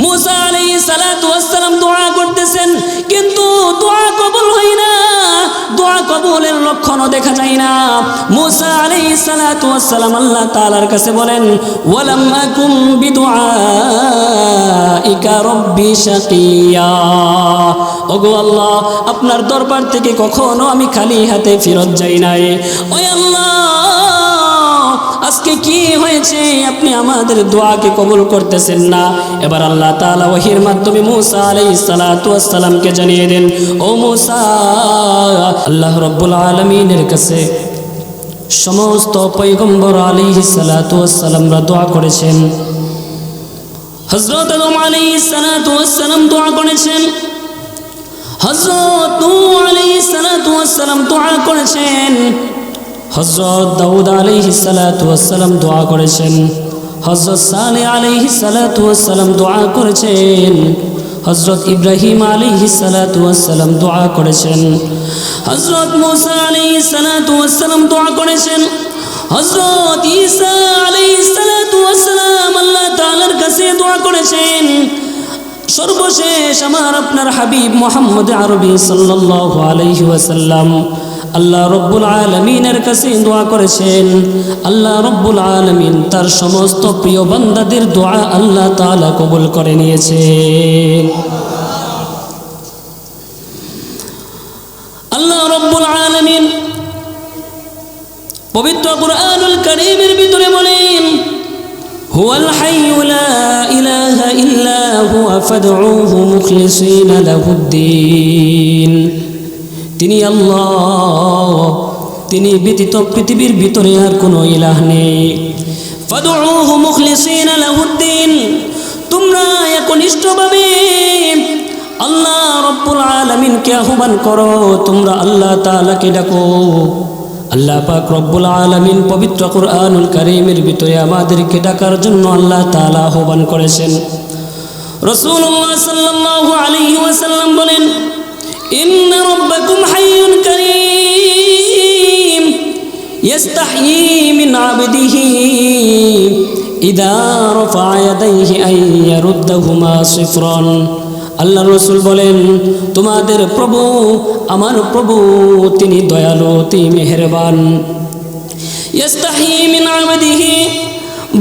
মুসা আলাইহিস সালাতু ওয়াস সালাম দোয়া করতেছেন, কিন্তু দোয়া কবুল হয় না, দোয়া কবুলের লক্ষণও দেখা যায় না। মুসা আলাইহিস সালাতু ওয়াস সালাম আল্লাহ তাআলার কাছে বলেন, ওয়ালাম আকুম বিদুআইকা রব্বি শাকিয়া, ওগো আল্লাহ, আপনার দরবার থেকে কখনো আমি খালি হাতে ফেরত যাই নাই। ওই আল্লাহ, আজকে কি হয়েছে আপনি আমাদের দোয়াকে কবুল করতেছেন না? এবার আল্লাহ তাআলা ওহীর মাধ্যমে মুসা আলাইহিস সালাতু ওয়াস সালামকে জানিয়ে দেন, ও মুসা, আল্লাহ রাব্বুল আলামিনের কাছে সমস্ত পয়গম্বর আলাইহিস সালাতু ওয়াস সালামরা দোয়া করেছেন। হযরত আদম আলাইহিস সালাতু ওয়াস সালাম দোয়া করেছেন, হযরত নূহ আলাইহিস সালাতু ওয়াস সালাম দোয়া করেছেন, হযরত দাউদ আলাইহিস সালাতু ওয়াস সালাম দোয়া করেছেন, হযরত সালেহ আলাইহিস সালাতু ওয়াস সালাম দোয়া করেছেন, হযরত ইব্রাহিম আলাইহিস সালাতু ওয়াস সালাম দোয়া করেছেন, হযরত মুসা আলাইহিস সালাতু ওয়াস সালাম দোয়া করেছেন, হযরত ঈসা আলাইহিস সালাতু ওয়াস সালাম আল্লাহ তাআলার কাছে দোয়া করেছেন। সর্বশেষ আমার আপনার হাবিব মুহাম্মদ আরবি সাল্লাল্লাহু আলাইহি ওয়াসাল্লাম আল্লাহ রব্বুল আলামিনের কাছে দোয়া করেছেন। আল্লাহ রব্বুল আলামিন তার সমস্ত প্রিয় বান্দাদের দোয়া আল্লাহ তাআলা কবুল করে নিয়েছেন। আল্লাহ রব্বুল আলামিন পবিত্র কুরআনুল কারীমের ভিতরে বলেন, হুয়াল হাইয়্যু লা ইলাহা ইল্লা হুয়া ফাদউহু মুখলিসিনা লাহুদ্দিন। তিনি আল্লাহ, তিনি ব্যতীত পৃথিবীর ভিতরে আর কোনো ইলাহ নেই। ফাদউহু মুখলিসিনা লাহুদ্দিন, তোমরা একনিষ্ঠভাবে আল্লাহ রব্বুল আলামিনকে আহ্বান করো, তোমরা আল্লাহ তাআলাকে ডাকো। আল্লাহ পাক রব্বুল আলামিন পবিত্র কুরআনুল কারীমের ভিতরে আমাদেরকে ডাকার জন্য আল্লাহ তাআলা আহ্বান করেছেন। রাসূলুল্লাহ সাল্লাল্লাহু আলাইহি ওয়াসাল্লাম বলেন, ইন্না রাব্বাকুম হাইয়ুন কারীম ইস্তাহয়ী মিন আবদিহি ইযা রাফা ইয়াদাইহি আন ইয়ারুদ্দাহুমা সিফরান। আল্লাহ রাসূল বলেন, তোমাদের প্রভু, আমার প্রভু, তিনি দয়ালু, তিনি মেহেরবান। ইস্তাহয়ী মিন আবদিহি,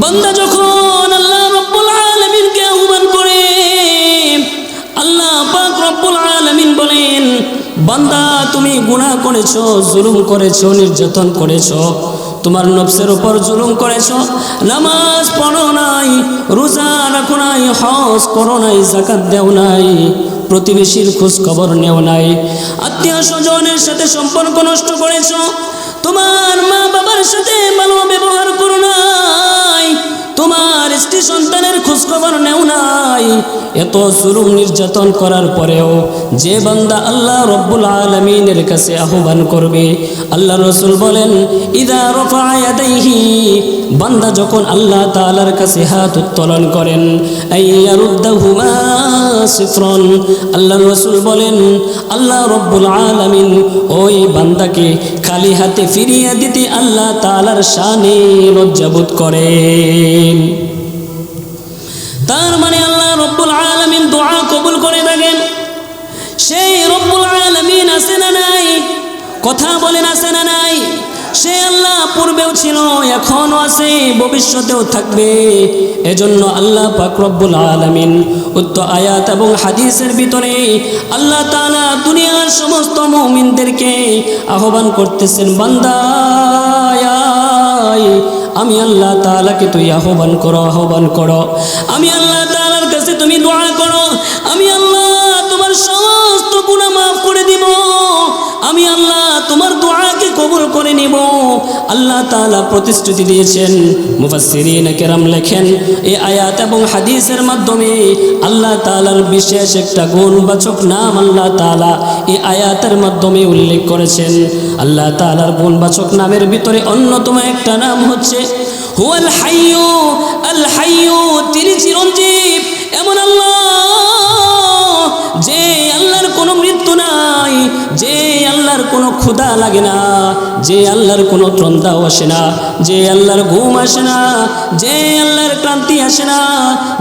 বান্দা যখন আল্লাহ রাব্বুল আলামিনকে আহ্বান করে, আল্লাহ পাক রব্বুল আলামিন বলেন, বান্দা তুমি গুনাহ করেছো, জুলুম করেছো, নির্যাতন করেছো, তোমার নফসের উপর জুলুম করেছো, নামাজ পড়ো নাই, রোজা রাখো নাই, হজ করো নাই, যাকাত দেও নাই, প্রতিবেশীর খোঁজ খবর নেও নাই, আত্মীয় স্বজনের সাথে সম্পর্ক নষ্ট করেছো, তোমার মা বাবার সাথে ভালো ব্যবহার করো নাই, তোমার স্ত্রী সন্তানের খোঁজ খবর নেও নাই। এত জুলুম নির্যাতন করার পরেও যে বান্দা আল্লাহ রব্বুল আলামিনের কাছে আহ্বান করবে, আল্লাহ রাসূল বলেন, ইযা রাফা ইয়াদাইহি, বান্দা যখন আল্লাহ তাআলার কাছে হাত উত্তোলন করেন, আইয়ারুদ্দাহুমা সিফরান, আল্লাহ রাসূল বলেন, আল্লাহ রব্বুল আলামিন ওই বান্দাকে খালি হাতে ফিরিয়ে দিতে আল্লাহ তাআলার শানে লজ্জাবোধ করেন। তার মানে আল্লাহ রব্বুল আলামিন দোয়া কবুল করে থাকেন। সেই রব্বুল আলামিন আছে না নাই? কথা বলেন, আছে না নাই? সে আল্লাহ পূর্বেও ছিল, এখনো আছে, ভবিষ্যতেও থাকবে। এজন্য আল্লাহ পাক রব্বুল আলামিন উক্ত আয়াত এবং হাদিসের ভিতরে আল্লাহ তাআলা দুনিয়ার সমস্ত মুমিনদেরকে আহ্বান করতেছেন, বান্দা আমি আল্লাহ তাআলাকে তুই আহ্বান করো, আহ্বান করো, আমি আল্লাহ তাআলার কাছে তুমি দোয়া করো, আমি আল্লাহ তোমার সমস্ত গুনাহ মাফ করে দিব, আমি আল্লাহ তোমার দোয়াকে কবুল করে নিব। আল্লাহ তাআলা প্রতিশ্রুতি দিয়েছেন। মুফাসসিরিন কেরাম লেখেন, এই আয়াত এবং হাদিসের মাধ্যমে আল্লাহ তাআলার বিশেষ একটা গুণবাচক নাম আল্লাহ তাআলা এই আয়াতের মাধ্যমে উল্লেখ করেছেন। আল্লাহ তাআলার গুণবাচক নামের ভিতরে অন্যতম একটা নাম হচ্ছে হুয়াল হাইয়্যু, আল হাইয়্যু, তিনি চিরঞ্জীব। এমন আল্লাহ যে আল্লাহর কোনো মৃত্যু নাই, যে আল্লাহর কোনো ক্ষুধা লাগে না, যে আল্লাহর কোনো তৃষ্ণাও আসে না, যে আল্লাহর ঘুম আসে না, যে আল্লাহর ক্লান্তি আসে না,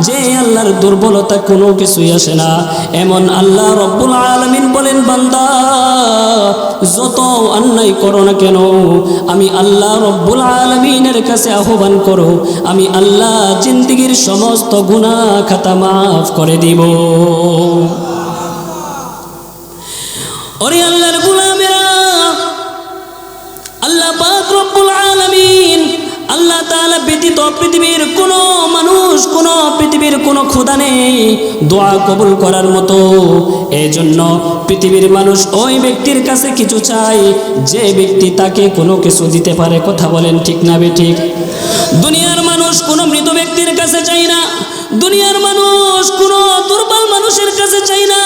যে আল্লাহর দুর্বলতা কোনো কিছুই আসে না, এমন আল্লাহ রব্বুল আলামিন বলেন, বান্দা যত অন্যায় করো না কেন, আমি আল্লাহ রব্বুল আলামিনের কাছে আহ্বান করো, আমি আল্লাহ জিন্দেগীর সমস্ত গুনাহ খাতা মাফ করে দিব। ওরে আল্লাহর গোলামেরা, আল্লাহ পাক রব্বুল আলামিন, আল্লাহ তাআলা ব্যতীত পৃথিবীর কোনো মানুষ, কোনো পৃথিবীর কোনো খোদা নেই দোয়া কবুল করার মতো। এজন্য পৃথিবীর মানুষ ওই ব্যক্তির কাছে কিছু চায় যে ব্যক্তি তাকে কোনো কিছু দিতে পারে। কথা বলেন ঠিক না বেঠিক? দুনিয়ার মানুষ কোনো মৃত ব্যক্তির কাছে চায় না, দুনিয়ার মানুষ কোনো দুর্বল মানুষের কাছে চায় না,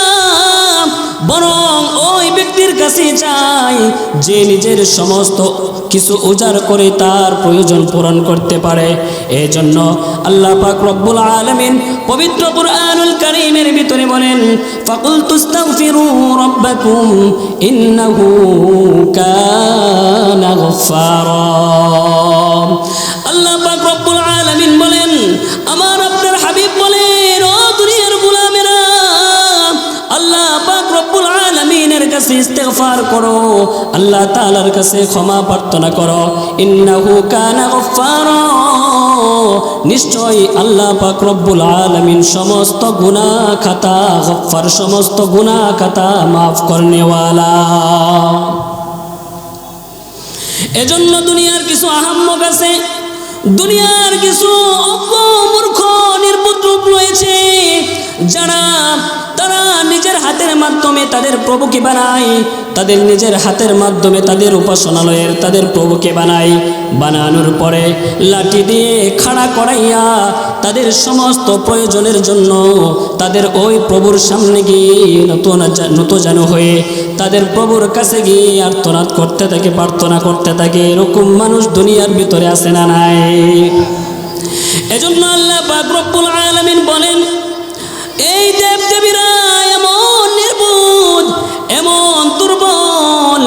বরং ওই ব্যক্তির কাছে চাই যে নিজের সমস্ত কিছু উজাড় করে তার প্রয়োজন পূরণ করতে পারে। এজন্য আল্লাহ পাক রব্বুল আলামিন পবিত্র কুরআনুল কারীমের ভিতরে বলেন, ফাকুলতু আস্তাগফিরু রাব্বাকুম ইন্নাহু কানা গফফারা। আল্লাহ পাক রব্বুল আলামিন বলেন, আমার আপনার হাবিব বলেন, ও দুনিয়ার গোলামেরা, আল্লাহ পাক রব্বুল আলামিনের কাছে ইস্তিগফার করো, আল্লাহ তাআলার কাছে ক্ষমা প্রার্থনা করো। ইন্নাহু কানা গফফারা, নিশ্চয়ই আল্লাহ পাক রব্বুল আলামিন সমস্ত গুনাহ খাতা গফফার, সমস্ত গুনাহ খাতা মাফ করনেওয়ালা। এজন্য দুনিয়ার কিছু আহাম্মক আছে, দুনিয়ার কিছু অজ্ঞ মূর্খ নির্বুদ্রুপ রয়েছে, যারা তারা নিজের হাতের মাধ্যমে তাদের প্রভুকে বানায়, তাদের নিজের হাতের মাধ্যমে তাদের উপাসনালয়ের তাদের প্রভুকে বানায়। বানানোর পরে লাঠি দিয়ে খাড়া করাইয়া তাদের সমস্ত প্রয়োজনের জন্য তাদের ওই প্রভুর সামনে গিয়ে নত যেন হয়ে তাদের প্রভুর কাছে গিয়ে আর্তনাদ করতে থাকে, প্রার্থনা করতে থাকে। এরকম মানুষ দুনিয়ার ভিতরে আছে না নাই? এজন্য আল্লাহ পাক রব্বুল আলামিন বলেন, এই দেবদেবীরা এমন নির্বোধ, এমন দুর্বল,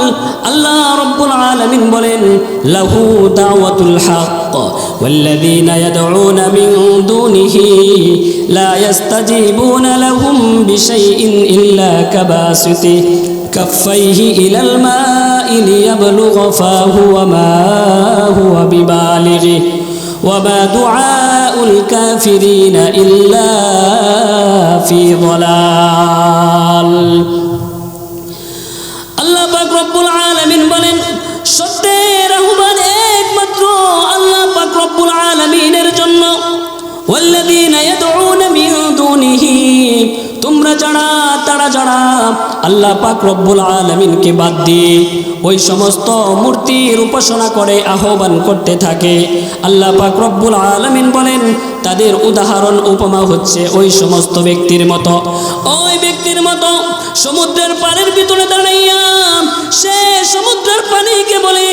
আল্লাহ রব্বুল আলামিন বলেন, লাহু দাওয়াতুল হক ওয়াল্লাযীনা ইয়াদউনা মিন দুনিহি লা ইস্তাজিবুনা লাহুম বিশাইইন ইল্লা কাবাসিতি কাফাইহি ইলাল মাই লিয়াবলুগা ফাহু ওয়া মা হুয়া বিবালিগি وما دعاء الكافرين إلا في ضلال। আল্লাহ পাক রব্বুল আলামিন বলেন, সত্যের আহ্বান একমাত্র আল্লাহ পাক রব্বুল আলামিনের জন্য। ওয়াল্লাযীনা ইয়াদউনা মিন দুনিহি, তোমরা যারা, তারা যারা আল্লাহ পাক রব্বুল আলামিনকে বাদ দিয়ে ওই সমস্ত মূর্তির উপাসনা করে আহ্বান করতে থাকে, আল্লাহ পাক রব্বুল আলামিন বলেন তাদের উদাহরণ উপমা হচ্ছে ওই সমস্ত ব্যক্তির মতো, ওই ব্যক্তির মতো সমুদ্রের পানির ভিতরে দাঁড়াইয়া সে সমুদ্রের পানিকে বলে,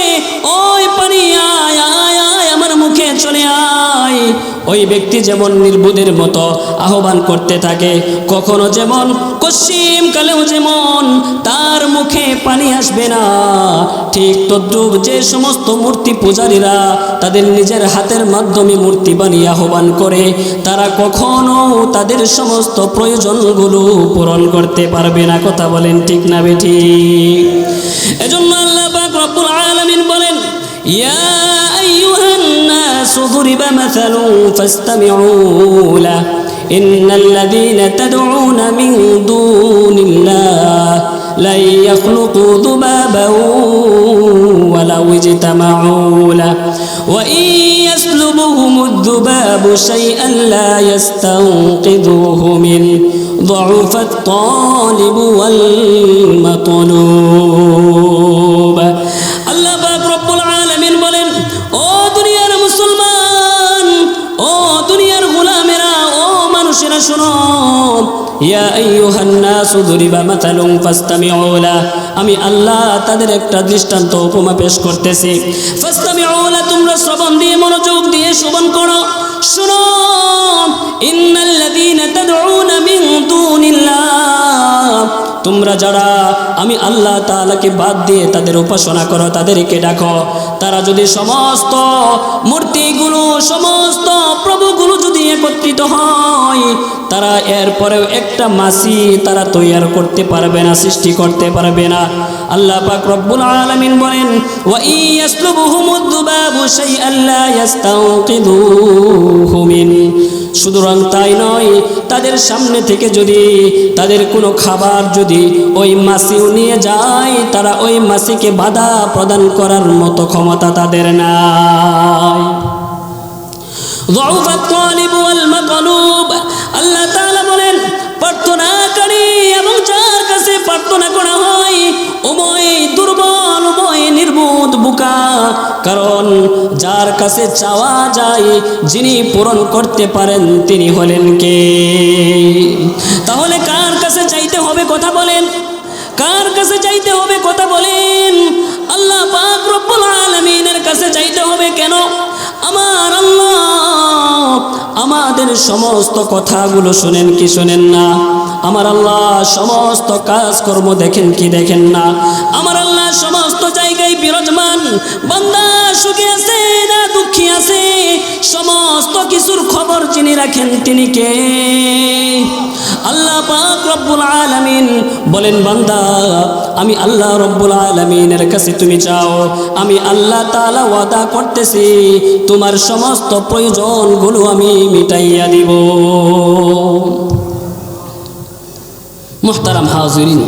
ওই পানি আয় আয় আয় আমার মুখে চলে আয়। ওই ব্যক্তি যেমন নির্বোধের মতো আহ্বান করতে থাকে, কখনো যেমন পশ্চিম কালেও যেমন তার মুখে পানি আসবে না, ঠিক তদ্রুপ যে সমস্ত মূর্তি পূজারীরা তাদের নিজের হাতের মাধ্যমে মূর্তি বানিয়ে আহ্বান করে, তারা কখনো তাদের সমস্ত প্রয়োজনগুলো পূরণ করতে পারবে না। কথা বলেন ঠিক না বেঠিক? এজন্য আল্লাহ পাক রব্বুল আলামিন বলেন, ইয়া আইয়ুহান নাস দুরিবা মাসালুন ফাসতামিউ লাহু ইন্নাল্লাযীনা তাদউনা মিন দুনিল্লাহ লা ইয়াখলুকু যুবাবান ওয়ালাউ ইজতামাউ লাহু ওয়া ইন ইয়াসলুবহুমুদ যুবাবু শাইআন লা ইস্তানকিযুহু মিন ضعفت الطالب والمطلوب। আল্লাহ পাক রব্বুল আলামিন বলেন, ও দুনিয়ার মুসলমান, ও দুনিয়ার গোলামেরা, ও মানুষেরা শোনো, ইয়া আইয়ুহান নাস দুরিবা মাসালুন ফাসতামিউ লাহু, আমি আল্লাহ তাদের একটা দৃষ্টান্ত উপমা পেশ করতেছি। ফাসতামিউ লাহু, তোমরা শ্রবণ দিয়ে মনোযোগ দিয়ে শ্রবণ করো, শোনো। ইন্নাল্লাযীনা তাদউনা মিন দুনিল্লাহ, তোমরা যারা আমি আল্লাহ তাআলাকে বাদ দিয়ে তাদের উপাসনা করো, তাদেরকে ডাকো, তারা যদি সমস্ত মূর্তিগুলো সমস্ত প্রভুগুলো যদি একত্রিত হয়, তারা এরপরেও একটা মাছি তারা তৈরি করতে পারবে না, সৃষ্টি করতে পারবে না। আল্লাহ পাক রব্বুল আলামিন বলেন, ওয়া ইয়াসলুবুহুমুদ দুবাবু শাইআন লা ইস্তাওকিদুহু মিন। সুতরাং তাই নয়, তাদের সামনে থেকে যদি তাদের কোনো খাবার যদি ওই মাছিও নিয়ে যায়, তারা ওই মাছিকে বাধা প্রদান করার মতো ক্ষমতা তাদের নাই। যউফাত তালিব ওয়াল মাতলুব। আল্লাহ তাআলা বলেন, প্রার্থনাকারী এবং যার কাছে প্রার্থনা করা হয় উভয় দুর্বল, উভয় নির্বোধ, বোকা। কারণ যার কাছে চাওয়া যায়, যিনি পূরণ করতে পারেন তিনি হলেন কে? তাহলে কার কাছে চাইতে হবে কথা বলেন? কার কাছে চাইতে হবে কথা বলেন? আল্লাহ পাক রব্বুল আলামিনের কাছে চাইতে হবে। কেন? আমার আল্লাহ আমাদের সমস্ত কথাগুলো শুনেন কি শুনেন না? আমার আল্লাহ সমস্ত কাজকর্ম দেখেন কি দেখেন না? আমার আল্লাহ সমস্ত জায়গায় বিরাজমান। বান্দা সুখে আছে না দুঃখী আছে, সমস্ত কিছুর খবর যিনি রাখেন তিনি কে? আল্লাহ পাক রব্বুল আলামিন বলেন, বান্দা আমি আল্লাহ রব্বুল আলামিনের কাছে তুমি চাও, আমি আল্লাহ তাআলা ওয়াদা করতেছি তোমার সমস্ত প্রয়োজনগুলো আমি মিটাইয়া দিব। মুহতারাম হাজিরিন,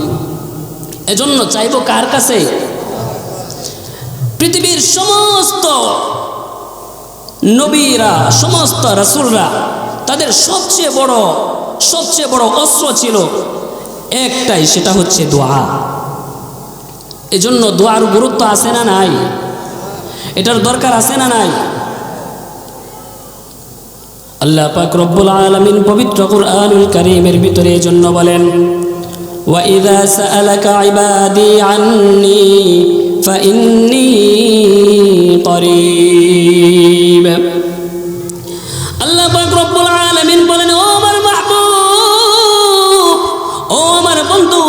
এজন্য চাইবো কার কাছে? পৃথিবীর সমস্ত নবীরা, সমস্ত রাসূলরা, তাদের সবচেয়ে বড় অস্ত্র ছিল একটাই, সেটা হচ্ছে দোয়া। এজন্য দোয়ার গুরুত্ব আছে না নাই? এটার দরকার আছে না নাই? আল্লাহ পাক রব্বুল আলামিন পবিত্র কুরআনুল কারীমের ভিতরে এজন্য বলেন, ওয়া ইযা সাআলাকা ইবাদি আন্নী ফাইন্নী করিব। আল্লাহ পাক রব্বুল আলামিন বলেন, ও আমার মাহবুব, ও আমার বন্ধু,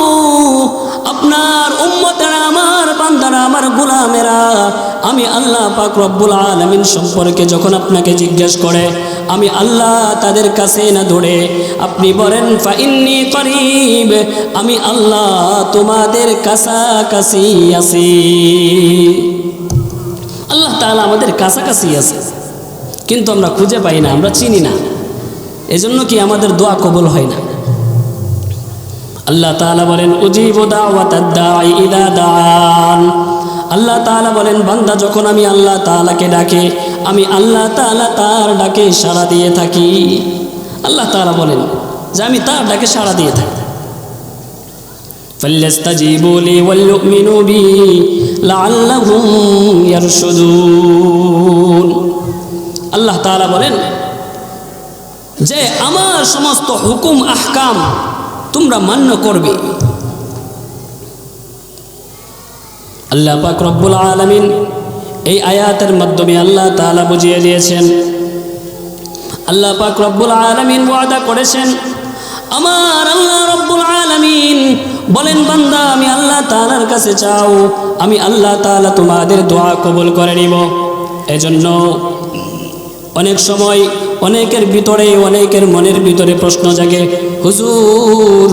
আপনার উম্মতেরা, আমার বান্দারা, আমার গোলামেরা, আমি আল্লাহ পাক রব্বুল আলামিন সম্পর্কে যখন আপনাকে জিজ্ঞেস করে, আমি আল্লাহ তাদের কাছে না দৌড়ে আপনি বলেন ফাইন্নী করিব, আমি আল্লাহ তোমাদের কাছাকাছি আছি। আল্লাহ তাআলা আমাদের কাছাকাছি আছে, কিন্তু আমরা খুঁজে পাই না, আমরা চিনি না। এজন্য কি আমাদের দোয়া কবুল হয় না। আল্লাহ তাআলা বলেন, উজিবু দাওয়াতাদ দাঈ ইযা দাআন। আল্লাহ তাআলা বলেন, বান্দা যখন আমি আল্লাহ তাআলাকে ডাকে, আমি আল্লাহ তাআলা তার ডাকে সাড়া দিয়ে থাকি। আল্লাহ তাআলা বলেন যে আমি তার ডাকে সাড়া দিয়ে থাকি। ফাল্যাস্তাজিবু লি ওয়াল ইউমিনু বি লাআল্লাহুম ইয়ারশুদুন। আল্লাহ তাআলা বলেন যে আমার সমস্ত হুকুম আহকাম তোমরা মান্য করবে। আল্লাহ পাক রব্বুল আলামিন এই আয়াতের মাধ্যমে আল্লাহ তাআলা বুঝিয়ে দিয়েছেন, আল্লাহ পাক রব্বুল আলামিন ওয়াদা করেছেন, আমার আল্লাহ রব্বুল আলামিন বলেন, বান্দা আমি আল্লাহ তাআলার কাছে চাও, আমি আল্লাহ তাআলা তোমাদের দোয়া কবুল করে নিব। এজন্য অনেক সময় অনেকের ভিতরে, অনেকের মনের ভিতরে প্রশ্ন জাগে, হুজুর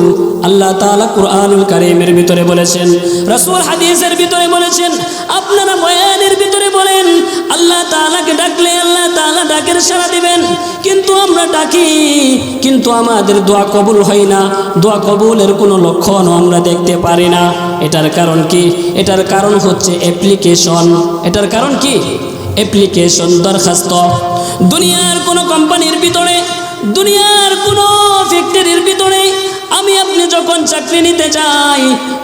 আল্লাহ তাআলা কুরআনুল কারীমের ভিতরে বলেছেন, রাসূল হাদিসের ভিতরে বলেছেন, আপনারা বয়ানের ভিতরে বলেন আল্লাহ তাআলাকে ডাকলে আল্লাহ তাআলা ডাকের সাড়া দিবেন, কিন্তু আমরা ডাকি কিন্তু আমাদের দোয়া কবুল হয় না, দোয়া কবুলের কোনো লক্ষণ আমরা দেখতে পারি না। এটার কারণ কি? এটার কারণ হচ্ছে অ্যাপ্লিকেশন। এটার কারণ কি? অ্যাপ্লিকেশন, দরখাস্ত। দুনিয়ার কোনো কোম্পানির ভিতরে, দুনিয়ার কোনো ফ্যাক্টরির ভিতরে আমি আপনি যখন চাকরি নিতে চাই,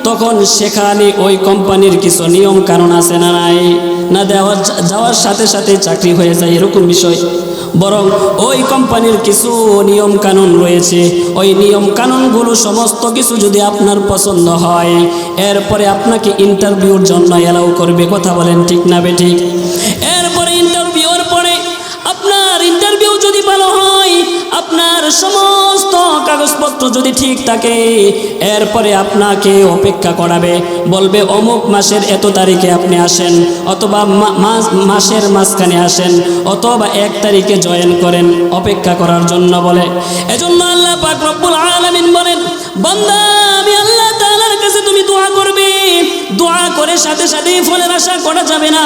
তখন সেখানে ওই কোম্পানির কিছু নিয়ম কানুন আছে না নাই? না যাওয়ার সাথে সাথে চাকরি হয়ে যায় এরকম বিষয়, বরং ওই কোম্পানির কিছু নিয়ম কানুন রয়েছে। ওই নিয়ম কানুনগুলো সমস্ত কিছু যদি আপনার পছন্দ হয়, এরপরে আপনাকে ইন্টারভিউর জন্য অ্যালাউ করবে। কথা বলেন ঠিক না বেঠিক? এরপরে ইন্টারভিউর পরে আপনার ইন্টারভিউ যদি ভালো হয়, আপনার সমস্ত কাগজপত্র যদি ঠিক থাকে, এরপরে আপনাকে অপেক্ষা করাবে, বলবে অমুক মাসের এত তারিখে আপনি আসেন, অথবা মাসের মাঝখানে আসেন, অথবা 1 তারিখে জয়েন করেন, অপেক্ষা করার জন্য বলে। এজন্য আল্লাহ পাক রব্বুল আলামিন বলেন, বান্দা আমি আল্লাহ তাআলার কাছে তুমি দোয়া করবে, দোয়া করে সাথে সাথেই ফলের আশা করা যাবে না,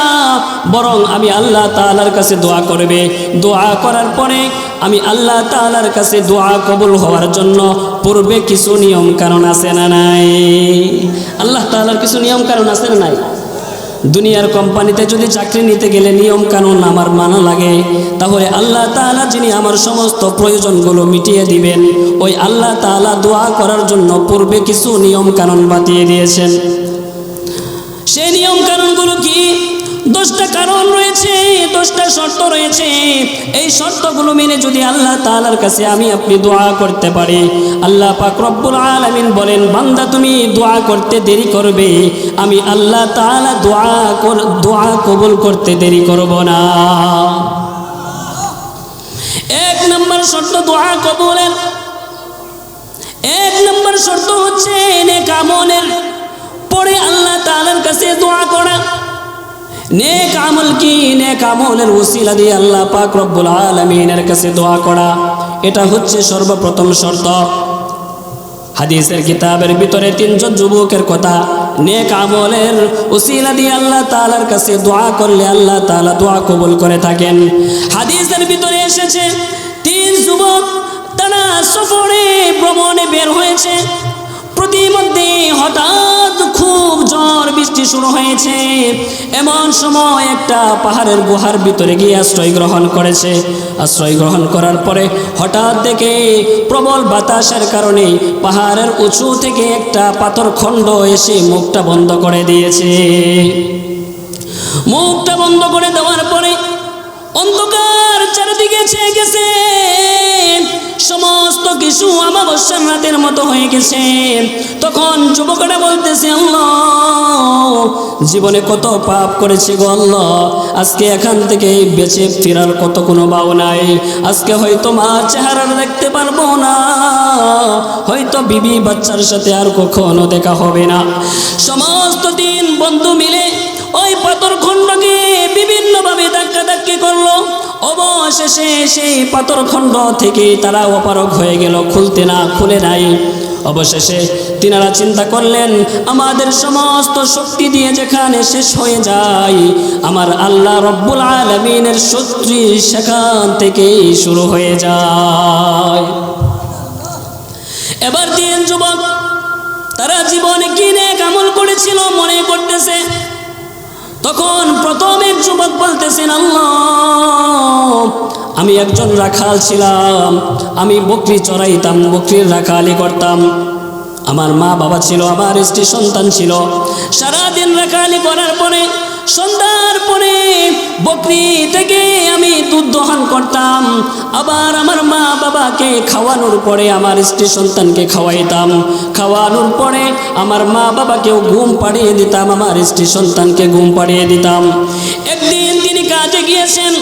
বরং আমি আল্লাহ তাআলার কাছে দোয়া করবে, দোয়া করার পরে আমি আল্লাহ তাআলার কাছে দোয়া কবুল হওয়ার জন্য পূর্বে কিছু নিয়ম কারণ আছে না নাই? আল্লাহ তাআলার কিছু নিয়ম কারণ আছে না নাই? দুনিয়ার কোম্পানিতে যদি চাকরি নিতে গেলে নিয়ম কানুন আমার মানা লাগে, তাহলে আল্লাহ তাআলা যিনি আমার সমস্ত প্রয়োজনগুলো মিটিয়ে দিবেন, ওই আল্লাহ তাআলা দোয়া করার জন্য পূর্বে কিছু নিয়ম কানুন বাতিয়ে দিয়েছেন। সেই নিয়ম কানুনগুলো কি? 10টা কারণ রয়েছে, 10টা শর্ত রয়েছে। এই শর্তগুলো মেনে যদি আল্লাহ তাআলার কাছে আমি আপনি দোয়া করতে পারি, আল্লাহ পাক রব্বুল আলামিন বলেন, বান্দা তুমি দোয়া করতে দেরি করবে, আমি আল্লাহ তাআলা দোয়া কবুল করতে দেরি করব না। 1 নম্বর শর্ত দোয়া কবুলের, 1 নম্বর শর্ত হচ্ছে নেক আমলের পরে আল্লাহ তাআলার কাছে দোয়া করা। নেক আমল কি? নেক আমলের ওসিলা দিয়ে আল্লাহ পাক রব্বুল আলামিনের কাছে দোয়া করা, এটা হচ্ছে সর্বপ্রথম শর্ত। হাদিসের কিতাবের ভিতরে 3 জন যুবকের কথা, নেক আমলের ওসিলা দিয়ে আল্লাহ তাআলার কাছে দোয়া করলে আল্লাহ তাআলা দোয়া কবুল করে থাকেন। হাদিসের ভিতরে এসেছে 3 যুবক তারা সফরে ভ্রমণে বের হয়েছে, প্রতিমধ্যে হঠাৎ খুব ঝড় বৃষ্টি শুরু হয়েছে। এমন সময় একটা পাহাড়ের গুহার ভিতরে গিয়ে আশ্রয় গ্রহণ করেছে। আশ্রয় গ্রহণ করার পরে হঠাৎ দেখে প্রবল বাতাসের কারণে পাহাড়ের উঁচু থেকে একটা পাথর খণ্ড এসে মুখটা বন্ধ করে দিয়েছে। মুখটা বন্ধ করে দেওয়ার পরে অন্ধকার চারিদিকে ছেয়ে গেছে, সমস্ত কিছু অমাবস্যার রাতের মতো হয়ে গেছে। তখন যুবকরা বলতেছে, আল্লাহ জীবনে কত পাপ করেছি গো আল্লাহ, আজকে এখান থেকে বেঁচে ফেরার কত কোনো বাউ নাই, আজকে হয়তো মা চেহারা দেখতে পারবো না, হয়তো বিবি বাচ্চার সাথে আর কখনো দেখা হবে না। সমস্ত দিন বন্ধু মিলে ওই পাথর খণ্ডকে বিভিন্নভাবে ধাক্কাধাক্কি করলো। অবশেষে সেই পাথর খণ্ড থেকে তারা অপারগ হয়ে গেল, খুলে নাই। অবশেষে তিনারা চিন্তা করলেন, আমাদের সমস্ত শক্তি দিয়ে যেখানে শেষ হয়ে যায়, আমার আল্লাহ রব্বুল আলামিনের শক্তি সেখান থেকেই শুরু হয়ে যায়। এবার 3 যুবক তারা জীবনে কি নেক আমল করেছিল মনে করতেছে। তখন প্রথম এক যুবক বলতেছেন, আল্লাহ আমি একজন রাখাল ছিলাম, আমি বকরি চড়াইতাম, বকরির রাখালি করতাম, আমার মা বাবা ছিল, আমার স্ত্রী সন্তান ছিল। সারাদিন রাখালি করার পরে সন্ধ্যার পরে বকরি থেকে আমি দুধ দহন করতাম, আবার আমার মা বাবাকে খাওয়ানোর পরে আমার স্ত্রী সন্তানকে খাওয়াইতাম, খাওয়ানোর পরে আমার মা বাবাকেও ঘুম পাড়িয়ে দিতাম, আমার স্ত্রী সন্তানকে ঘুম পাড়িয়ে দিতাম। একদিন তিনি কাজে গিয়েছেন,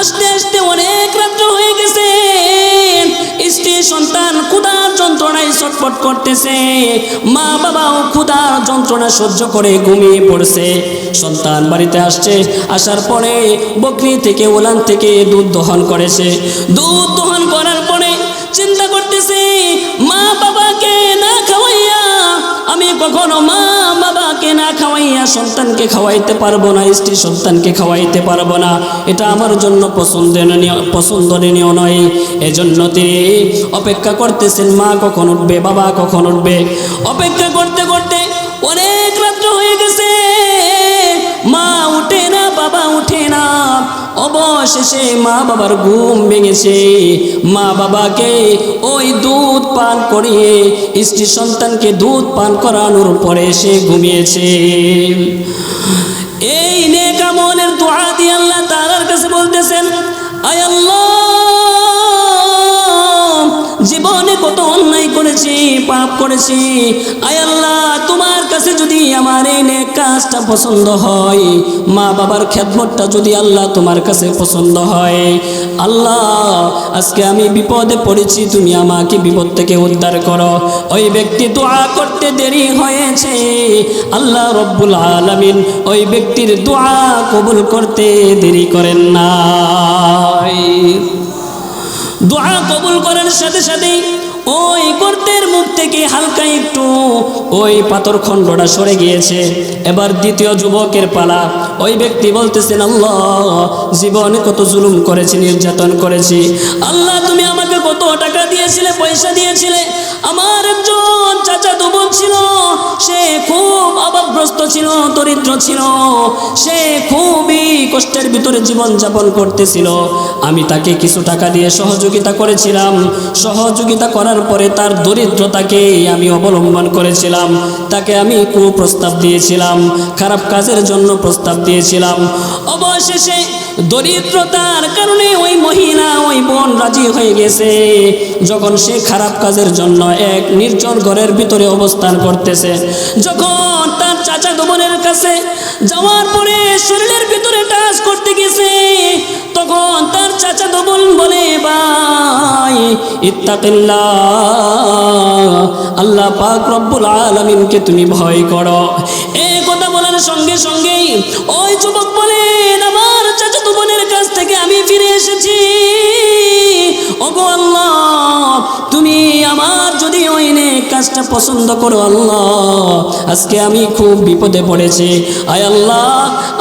আস্তে আস্তে অনেক রাত্র হয়ে গেছে, স্ত্রী সন্তান ক্ষুধার যন্ত্রণায় ছটফট করতেছে, মা বাবাও ক্ষুধার যন্ত্রণা সহ্য করে ঘুমিয়ে পড়ছে। সন্তান বাড়িতে আসছে, আসার পরে বকরি থেকে ওলান থেকে দুধ দহন করেছে। দুধ দহন করার পরে চিন্তা করতেছে, মা বাবাকে না খাওয়াইয়া আমি কখনো মা বাবাকে না খাওয়াইয়া সন্তানকে খাওয়াইতে পারবো না, স্ত্রী সন্তানকে খাওয়াইতে পারবো না, এটা আমার জন্য পছন্দনীয় নয়। এজন্য তিনি অপেক্ষা করতেছেন, মা কখন উঠবে, বাবা কখন উঠবে। অপেক্ষা করতে করতে অনেক রাত্র হয়ে গেছে, মা উঠে না, বাবা উঠে না। অবশেষে মা বাবার ঘুম ভেঙেছে, মা বাবাকে ওই দুধ পান করিয়ে স্ত্রী সন্তানকে দুধ পান করানোর পরে সে ঘুমিয়েছে। এই নেক আমলের দোয়া দিয়ে আল্লাহ তাআলার কাছে বলতেছেন, আয় আল্লাহ জীবনে কত অন্যায় করেছি করেছি, পাপ করেছি। আয় আল্লাহ, তোমার কাছে যদি আমার এই নেক কাজটা পছন্দ হয়, মা বাবার খেদমতটা যদি আল্লাহ তোমার কাছে পছন্দ হয়, আল্লাহ আজকে আমি বিপদে পড়েছি, তুমি আমাকে বিপদ থেকে উদ্ধার করো। ওই ব্যক্তি দোয়া করতে দেরি হয়েছে, আল্লাহ রব্বুল আলামিন ওই ব্যক্তির দোয়া কবুল করতে দেরি করেন না। দোয়া কবুল করার সাথে সাথেই ওই গর্তের মুখ থেকে হালকা একটু ওই পাথর খণ্ডটা সরে গিয়েছে। এবার দ্বিতীয় যুবকের পালা। ওই ব্যক্তি বলতেছেন, আল্লাহ জীবনে কত জুলুম করেছি, নির্যাতন করেছি, আল্লাহ তুমি আমাকে কত টাকা দিয়েছিলে, পয়সা দিয়েছিলে। আমার একজন চাচাতো বোন ছিল, সে খুব অভাবগ্রস্ত ছিল, দরিদ্র ছিল, সে খুবই কষ্টের ভিতরে জীবন যাপন করতেছিল। আমি তাকে কিছু টাকা দিয়ে সহযোগিতা করেছিলাম। সহযোগিতা করার পরে তার দরিদ্রতাকে আমি অবলম্বন করেছিলাম, তাকে আমি কুপ্রস্তাব দিয়েছিলাম, খারাপ কাজের জন্য প্রস্তাব দিয়েছিলাম। অবশেষে দরিদ্রতার কারণে ওই মহিলা, ওই বোন রাজি হয়ে গেছে। যখন সে খারাপ কাজের জন্য এক নির্জন ঘরের ভিতরে অবস্থান করতেছে, যখন তার চাচাতো বোনের কাছে যাওয়ার পরে শরীরের ভিতরে টাচ করতে গেছে, তখন তার চাচাতো বোন বলে, ভাই ইত্তাকিল্লাহ, আল্লাহ পাক রব্বুল আলামিনকে তুমি ভয় করো। এই কথা বলার সঙ্গে সঙ্গেই ওই যুবক বলেন, আমার চাচাতো বোনের কাছ থেকে আমি ফিরে এসেছি। ওগো আল্লাহ, তুমি আমার যদি ওই নেক কাজটা পছন্দ করো, আল্লাহ আজকে আমি খুব বিপদে পড়েছি। আয় আল্লাহ,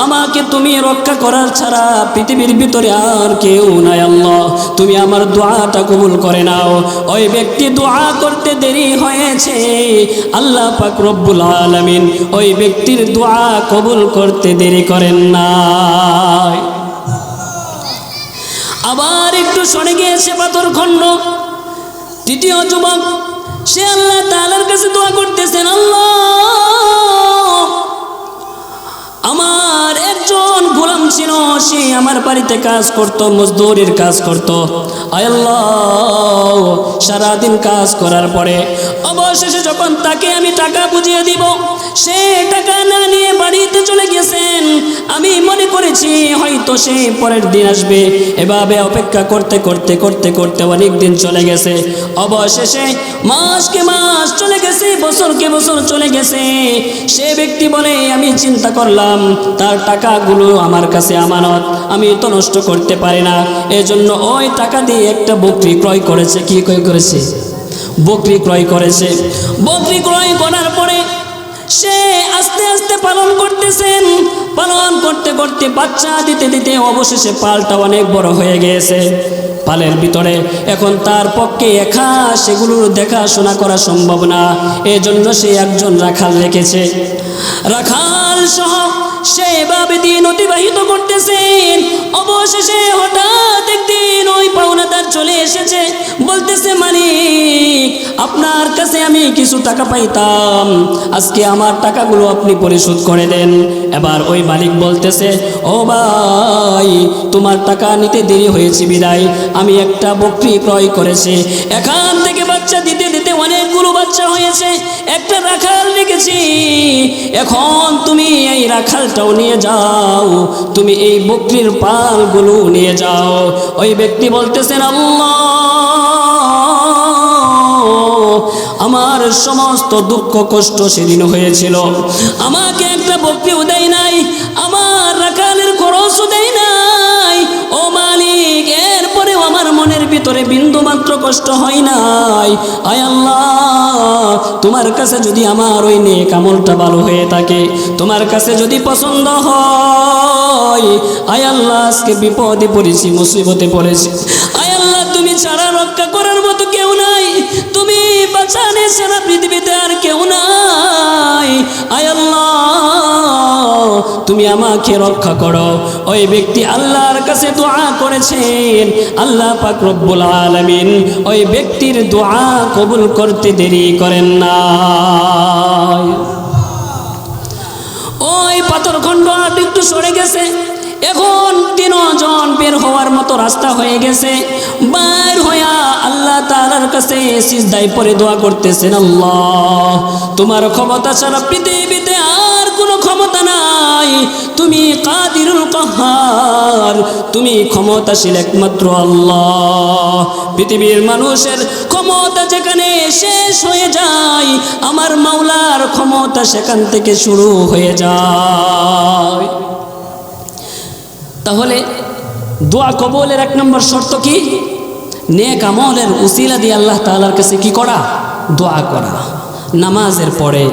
আমাকে তুমি রক্ষা করার ছাড়া পৃথিবীর ভিতরে আর কেউ নাই। আল্লাহ তুমি আমার দোয়াটা কবুল করে নাও। ওই ব্যক্তি দোয়া করতে দেরি হয়েছে, আল্লাহ পাক রব্বুল আলামিন ওই ব্যক্তির দোয়া কবুল করতে দেরি করেন না। আবার একটু সরে গিয়েছে পাথর খণ্ড। তৃতীয় যুবক, সে আল্লাহ তাআলার কাছে দোয়া করতেছেন, আল্লাহ আমার একজন গোলাম ছিল, সে আমার বাড়িতে কাজ করত, মজদুরির কাজ করত। আয় আল্লাহ, সারাদিন কাজ করার পরে অবশেষে যখন তাকে আমি টাকা বুঝিয়ে দিব, সে টাকা না নিয়ে বাড়িতে চলে গেছেন। আমি মনে করেছি হয়তো সে পরের দিন আসবে। এভাবে অপেক্ষা করতে করতে করতে করতে অনেক দিন চলে গেছে। অবশেষে মাসকে মাস চলে গেছে, বছরকে বছর চলে গেছে। সে ব্যক্তি বলে, আমি চিন্তা করলাম তার টাকাগুলো আমার কাছে আমানত, আমি তো নষ্ট করতে পারি না। এজন্য ওই টাকা দিয়ে একটা বকরি ক্রয় করেছে। কি ক্রয় করেছে? বকরি ক্রয় করেছে। বকরি ক্রয় করার পরে সে আস্তে আস্তে পালন করতেছেন। পালন করতে করতে বাচ্চা দিতে দিতে অবশেষে পালটা অনেক বড় হয়ে গিয়েছে। পালের ভিতরে এখন তার পক্ষে একা সেগুলোর দেখাশোনা করা সম্ভব না। এজন্য সে একজন রাখাল রেখেছে। রাখাল সহ সে এভাবে দিন অতিবাহিত করতেছেন। অবশেষে হঠাৎ একদিন ওই পাওনাদার চলে এসেছে, বলতেছে, মালিক আপনার কাছে আমি কিছু টাকা পাইতাম, আজকে আমার টাকাগুলো আপনি পরিশোধ করে দেন। এবার ওই মালিক বলতেছে, ও ভাই তোমার টাকা নিতে দেরি হয়েছে বিদায় আমি একটা বকরি ক্রয় করেছি। এখান থেকে বাচ্চা দিতে দিতে অনেকগুলো বাচ্চা হয়েছে, একটা রাখাল রেখেছি। এখন তুমি এই রাখালটাও নিয়ে যাও, তুমি এই বকরির পালগুলো নিয়ে যাও। ওই ব্যক্তি বলতেছেন, আল্লাহ আমার সমস্ত দুঃখ কষ্ট সেদিন হয়েছিল, আমাকে একটা বকরিও দেয় নাই, আমার রাখালের খরচও দেয় নাই। ও মালিক, এরপরেও আমার মনের ভিতরে বিন্দু মাত্র কষ্ট হয় নাই। আয় আল্লাহ, তোমার কাছে যদি আমার ওই নেক আমলটা ভালো হয়ে থাকে, তোমার কাছে যদি পছন্দ হয়, আয় আল্লাহ আজকে বিপদে পড়েছি, মুসিবতে পড়েছি, আয় আল্লাহ তুমি ছাড়া রক্ষা করার মতো কেউ নাই, তুমি বাঁচানে ছাড়া পৃথিবীতে আর কেউ নাই। আয় আল্লাহ তুমি আমাকে রক্ষা করো। ওই ব্যক্তি আল্লাহর কাছে দোয়া করেছেন, আল্লাহ পাক রব্বুল আলামিন ওই ব্যক্তির দোয়া কবুল করতে দেরি করেন না। ওই পাথরখণ্ড আর একটু সরে গেছে। এখন তিনজন বের হওয়ার মতো রাস্তা হয়ে গেছে। বাইর হইয়া আল্লাহ তাআলার কাছে সিজদায় পড়ে দোয়া করতেছেন, আল্লাহ তোমার ক্ষমতা ছাড়া পৃথিবীতে আর কোনো ক্ষমতা নাই, তুমি কাদিরুল কাহ্হার, তুমি ক্ষমতাশীল একমাত্র আল্লাহ। পৃথিবীর মানুষের ক্ষমতা যেখানে শেষ হয়ে যায়, আমার মাওলার ক্ষমতা সেখান থেকে শুরু হয়ে যায়। তাহলে দোয়া কবুলের এক নম্বর শর্ত কি? নেক আমলের উসিলা দিয়ে আল্লাহ তাআলার কাছে কি করা? দোয়া করা। নামাজের পরে,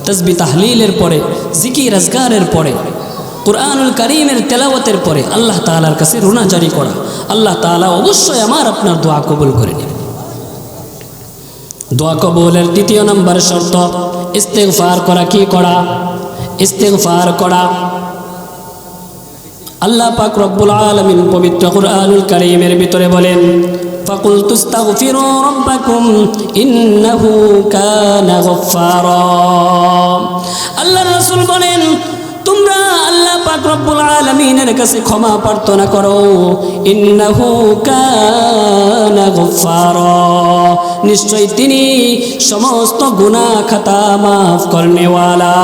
তাসবিহ তাহলিলের পরে, জিকির আজকারের পরে, কুরআনুল কারীমের তেলাওয়াতের পরে আল্লাহ তাআলার কাছে রুনা জারি করা। আল্লাহ তাআলা অবশ্যই আমার আপনার দোয়া কবুল করে নেবেন। দোয়া কবুলের দ্বিতীয় নম্বর শর্ত ইস্তিগফার করা। কি করা? ইস্তিগফার করা। আল্লাহ পাক রব্বুল আলামিন পবিত্র কুরআনুল কারীমের ভিতরে বলেন, ফাকুলতু আস্তাগফিরু রাব্বাকুম ইন্নাহু কানা গফফারা। আল্লাহর রাসূল বলেন, তোমরা আল্লাহ পাক রব্বুল আলামিনের কাছে ক্ষমা প্রার্থনা করো, ইন্নাহু কানা গফফারা, নিশ্চয়ই তিনি সমস্ত গুনাহ খাতা মাফ করনেওয়ালা।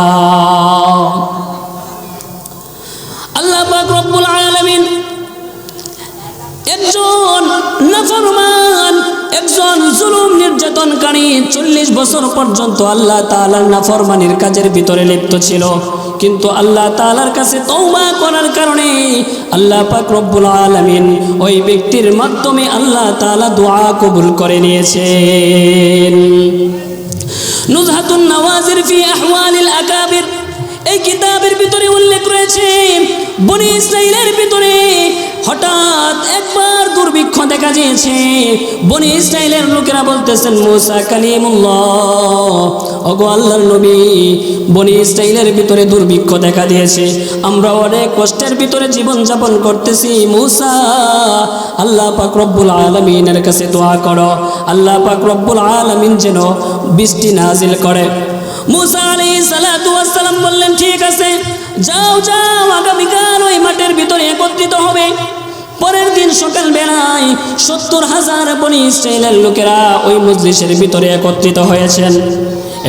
আল্লাহ পাক রব্বুল আলামিন একজন নাফরমান, একজন জুলুম নির্যাতনকারী 40 বছর পর্যন্ত আল্লাহ তাআলার নাফরমানির কাজের ভিতরে লিপ্ত ছিল, কিন্তু আল্লাহ তাআলার কাছে তওবা করার কারণে আল্লাহ পাক রব্বুল আলামিন ওই ব্যক্তির মাধ্যমে আল্লাহ তাআলা দোয়া কবুল করে নিয়েছেন। নুজহাতুন নওয়াজির ফি আহওয়ালিল আকাবির এই কিতাবের ভিতরে উল্লেখ রয়েছে, বনী ইসরাইলের ভিতরে হঠাৎ একবার দুর্ভিক্ষ দেখা দিয়েছে। বনী ইসরাইলের লোকেরা বলতেছেন, মুসা কালিমুল্লাহ, ওগো আল্লাহর নবী, বনী ইসরাইলের ভিতরে দুর্ভিক্ষ দেখা দিয়েছে, আমরা অনেক কষ্টের ভিতরে জীবন যাপন করতেছি। মুসা, আল্লাহ পাক রব্বুল আলামিনের কাছে দোয়া করো, আল্লাহ পাক রব্বুল আলামিন যেন বৃষ্টি নাজিল করে। মুসা আলাইহিস সালাতু ওয়াস সালাম বললেন, ঠিক আছে, যাও যাও, আগামীকাল ওই মাঠের ভিতরে একত্রিত হবে। পরের দিন সকাল বেলায় 70,000 বনী ইসরাইলের লোকেরা ওই মজলিসের ভিতরে একত্রিত হয়েছেন।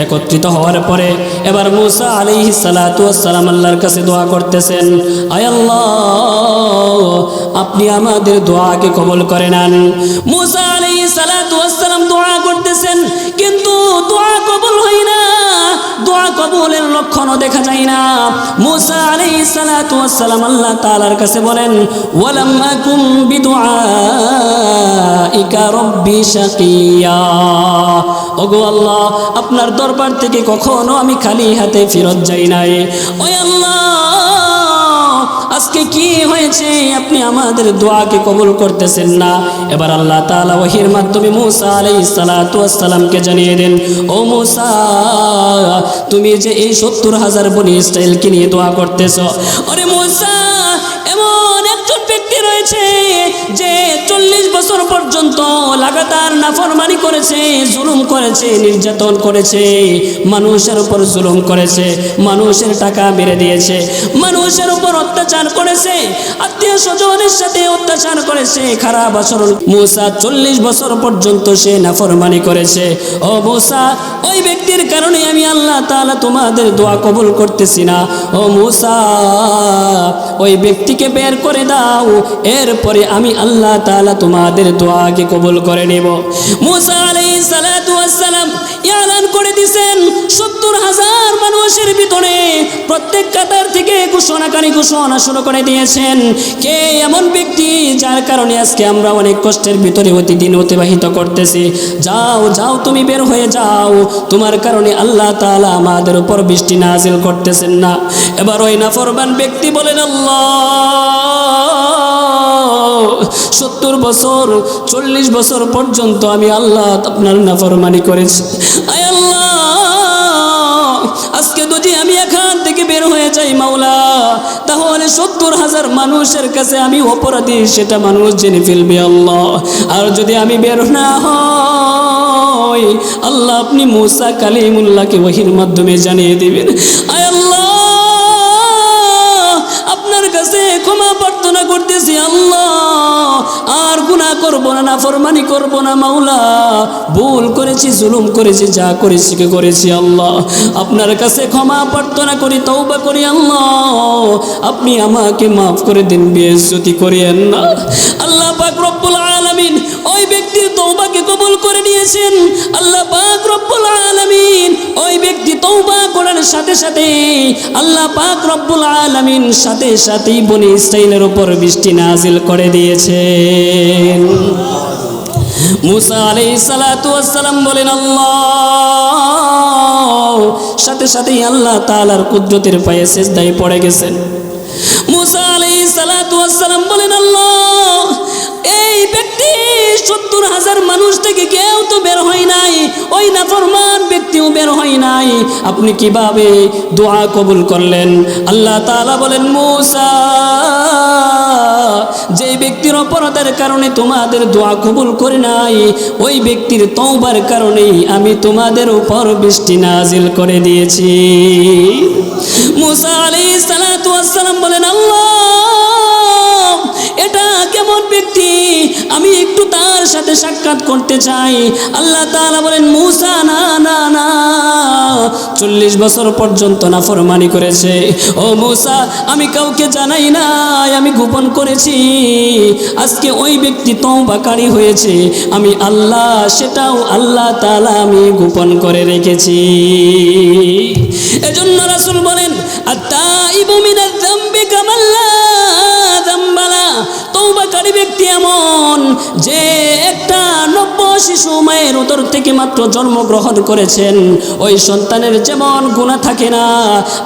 একত্রিত হওয়ার পরে এবার মুসা আলাইহিস সালাতু ওয়াস সালাম আল্লাহর কাছে দোয়া করতেছেন, আয় আল্লাহ, আপনি আমাদের দোয়াকে কবুল করে নেন। মুসা আলাইহিস সালাতু ওয়াস সালাম দোয়া করতেছেন, কিন্তু দোয়া কবুল হয় না, দোয়া কবুলের লক্ষণও দেখা যায় না। মুসা আলাইহিস সালাতু ওয়াস সালাম আল্লাহ তাআলার কাছে বলেন, ওয়ালাম আকুম বিদুআইকা রব্বি শাকিয়া, ওগো আল্লাহ, আপনার দরবার থেকে কখনো আমি খালি হাতে ফেরত যাই নাই। ওই আল্লাহ, আজকে কি হয়েছে? আপনি আমাদের দোয়াকে কবুল করতেছেন না। এবার আল্লাহ তাআলা ওহীর মাধ্যমে মুসা আলাইহিস সালাতু ওয়াস সালামকে জানিয়ে দেন, ও মুসা, তুমি যে এই 70,000 বনী ইসরাইলকে নিয়ে দোয়া করতেছো, আরে মুসা, এমন একজন ব্যক্তি রয়েছে যে 40 বছর পর্যন্ত লাগাতার নাফরমানি করেছে, জুলুম করেছে, নির্যাতন করেছে, মানুষের উপর জুলুম করেছে, মানুষের টাকা মেরে দিয়েছে, মানুষের উপর অত্যাচার করেছে, আত্মীয় স্বজনের সাথে অত্যাচার করেছে, খারাপ আচরণ। মুসা 40 বছর পর্যন্ত সে নাফরমানি করেছে। ও মুসা, ওই ব্যক্তির কারণে আমি আল্লাহ তাআলা তোমাদের দোয়া কবুল করতেছি না। ও মুসা, ওই ব্যক্তিকে বের করে দাও, এরপরে আমি আল্লাহ তাআলা তোমাদের দোয়াকে কবুল করে নেব। মুসা আলাইহিস সালাতু ওয়াস সালাম এলান করে দিয়েছেন 70,000 মানুষের ভিতরে প্রত্যেক কাতার থেকে ঘোষণা শুরু করে দিয়েছেন, কে এমন ব্যক্তি যার কারণে আজকে আমরা অনেক কষ্টের ভিতরে দিন অতিবাহিত করতেছি, যাও যাও, তুমি বের হয়ে যাও, তোমার কারণে আল্লাহ তাআলা আমাদের উপর বৃষ্টি নাজিল করতেছেন না। এবার ওই নাফরমান ব্যক্তি বলেন, আল্লাহ, 70 বছর 40 বছর পর্যন্ত আমি আল্লাহ আপনার নাফরমানি করেছি। আয় আল্লাহ, আজকে যদি আমি এখান থেকে বের হয়ে যাই মাওলা, তাহলে 70,000 মানুষের কাছে আমি অপরাধী, সেটা মানুষ জেনে ফেলবে আল্লাহ। আর যদি আমি বের না হই, আল্লাহ আপনি মুসা কালিমুল্লাহকে ওহীর মাধ্যমে জানিয়ে দিবেন, আয় আল্লাহ, আপনার কাছে ক্ষমা প্রার্থনা করতেছি, আল্লাহ আর গুনাহ করব না, নাফরমানি করব না মাওলা। ভুল করেছি, জুলুম করেছি, যা করেছি করেছি আল্লাহ, আপনার কাছে ক্ষমা প্রার্থনা করি, তওবা করি আল্লাহ, আপনি আমাকে মাফ করে দিন, বেইজ্জতি করিয়েন না। আল্লাহ পাক রব্বুল আলামিন ওই ব্যক্তির তওবাকে কবুল করে নিয়েছেন। আল্লাহ পাক রব্বুল আলামিন ওই ব্যক্তি তওবা করার সাথে সাথে আল্লাহ পাক রব্বুল আলামিন সাথে সাথেই বনি ইসরাইলের উপর বৃষ্টি নাজিল করে দিয়েছেন। মুসা আলাইহিস সালাতু ওয়াস সালাম বলেন আল্লাহ, সাথে সাথেই আল্লাহ তাআলার কুদরতের পায়ে সিজদায় পড়ে গেছেন। মুসা আলাইহিস সালাতু ওয়াস সালাম বলেন আল্লাহ, এই ব্যক্তি ৭০,০০০ মানুষ থেকে কেউ তো বের হয় নাই, ওই নাফরমান ব্যক্তিও বের হয় নাই, আপনি কিভাবে দোয়া কবুল করলেন? আল্লাহ তাআলা বলেন, মুসা, যে ব্যক্তির অপরাধের কারণে তোমাদের দোয়া কবুল করে নাই, ওই ব্যক্তির তওবার কারণেই আমি তোমাদের উপর বৃষ্টি নাজিল করে দিয়েছি। মুসা আলাইহিস সালাতু ওয়াস সালাম বলেন আল্লাহ, এটা কেমন ব্যক্তি, আমি একটু তার সাথে সাক্ষাৎ করতে চাই। আল্লাহ তাআলা বলেন, মুসা না না না, ৪০ বছর পর্যন্ত নাফরমানি করেছে। ও মুসা, আমি কাউকে জানাই নাই, আমি গোপন করেছি। আজকে ওই ব্যক্তি তওবাকারী হয়েছে, আমি আল্লাহ, সেটাও আল্লাহ তাআলা আমি গোপন করে রেখেছি। এজন্য রাসূল বলেন, আত-তাইবু মিনাজ যামবি কামান লা যামবা লা। তওবাকারী ব্যক্তি এমন যে একটা নব্য শিশু মায়ের উদর থেকে মাত্র জন্মগ্রহণ করেছেন, ওই সন্তানের যেমন গুনাহ থাকে না,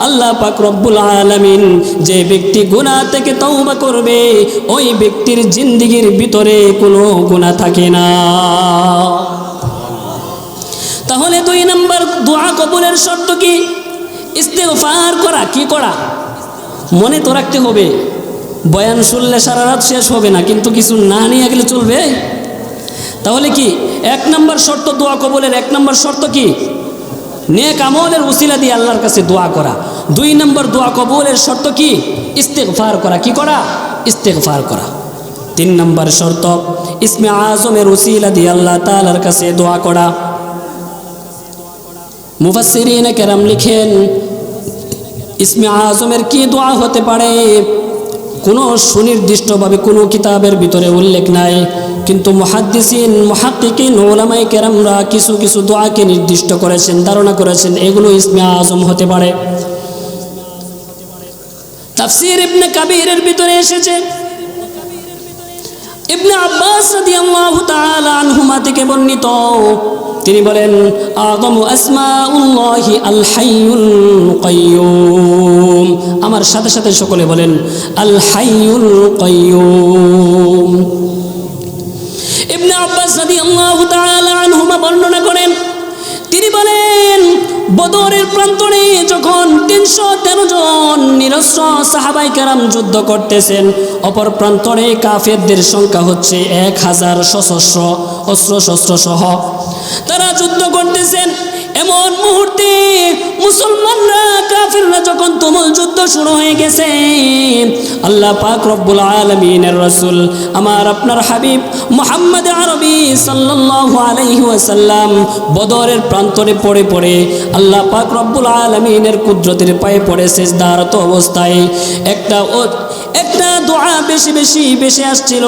আল্লাহ পাক রব্বুল আলামিন যে ব্যক্তি গুনাহ থেকে তওবা করবে, ওই ব্যক্তির জিন্দেগির ভিতরে কোনো গুনাহ থাকে না। তাহলে ২ নম্বর দোয়া কবুলের শর্ত কি? ইস্তেগফার করা। কি করা? মনে তো রাখতে হবে, বয়ান শুনলে সারা রাত শেষ হবে না, কিন্তু কিছু না নিয়ে গেলে চলবে? তাহলে কি ১ নম্বর শর্ত দোয়া কবুলের ১ নম্বর শর্ত কি? নেক আমলের উসিলা দিয়ে আল্লাহর কাছে দোয়া করা। ২ নম্বর দোয়া কবুলের শর্ত কি? ইস্তেগফার করা। কি করা? ইস্তেগফার করা। ৩ নম্বর শর্ত ইসমে আজমের উসিলা দিয়ে আল্লাহ তাআলার কাছে দোয়া করা। মুফাসসিরিন কেরাম লিখেন, ইসমে আজমের কি দোয়া হতে পারে কোনো সুনির্দিষ্টভাবে কোনো কিতাবের ভিতরে উল্লেখ নাই, কিন্তু মুহাদ্দিসিন, মুহাক্কিকিন, উলামায়ে কেরামরা কিছু কিছু দোয়াকে নির্দিষ্ট করেছেন, ধারণা করেছেন এগুলো ইসমে আজম হতে পারে। তাফসীর ইবনে কাবীরের ভিতরে এসেছে, ইবনে আব্বাস রাদিয়াল্লাহু তাআলা আনহুমা থেকে বর্ণিত, তিনি বলেন, আযমু আসমাউল্লাহি আল হাইয়ুল কাইয়ুম। আমার সাথে সাথে সকলে বলেন, আল হাইয়ুল কাইয়ুম। ইবনে আব্বাস রাদিয়াল্লাহু তাআলা আনহুমা বর্ণনা করেন, তিনি বলেন, বদরের প্রান্তরে যখন ৩১৩ জন নিরস্ত্র সাহাবায়ে কেরাম যুদ্ধ করতেছেন, অপর প্রান্তরে কাফেরদের সংখ্যা হচ্ছে ১০০০ সশস্ত্র অস্ত্র শস্ত্র সহ, তারা যুদ্ধ করতেছেন। এমন মুহূর্তে মুসলমানরা কাফিররা যখন তুমুল যুদ্ধ শুরু হয়ে গেছে, আল্লাহ পাক রব্বুল আলামিনের রাসূল আমার আপনার হাবিব মুহাম্মদ আরবি সাল্লাল্লাহু আলাইহি ওয়াসাল্লাম বদরের প্রান্তরে পড়ে পড়ে আল্লাহ পাক রব্বুল আলামিনের কুদরতের পায়ে পড়ে সিজদারত অবস্থায় একটা দোয়া বেশি আসছিল।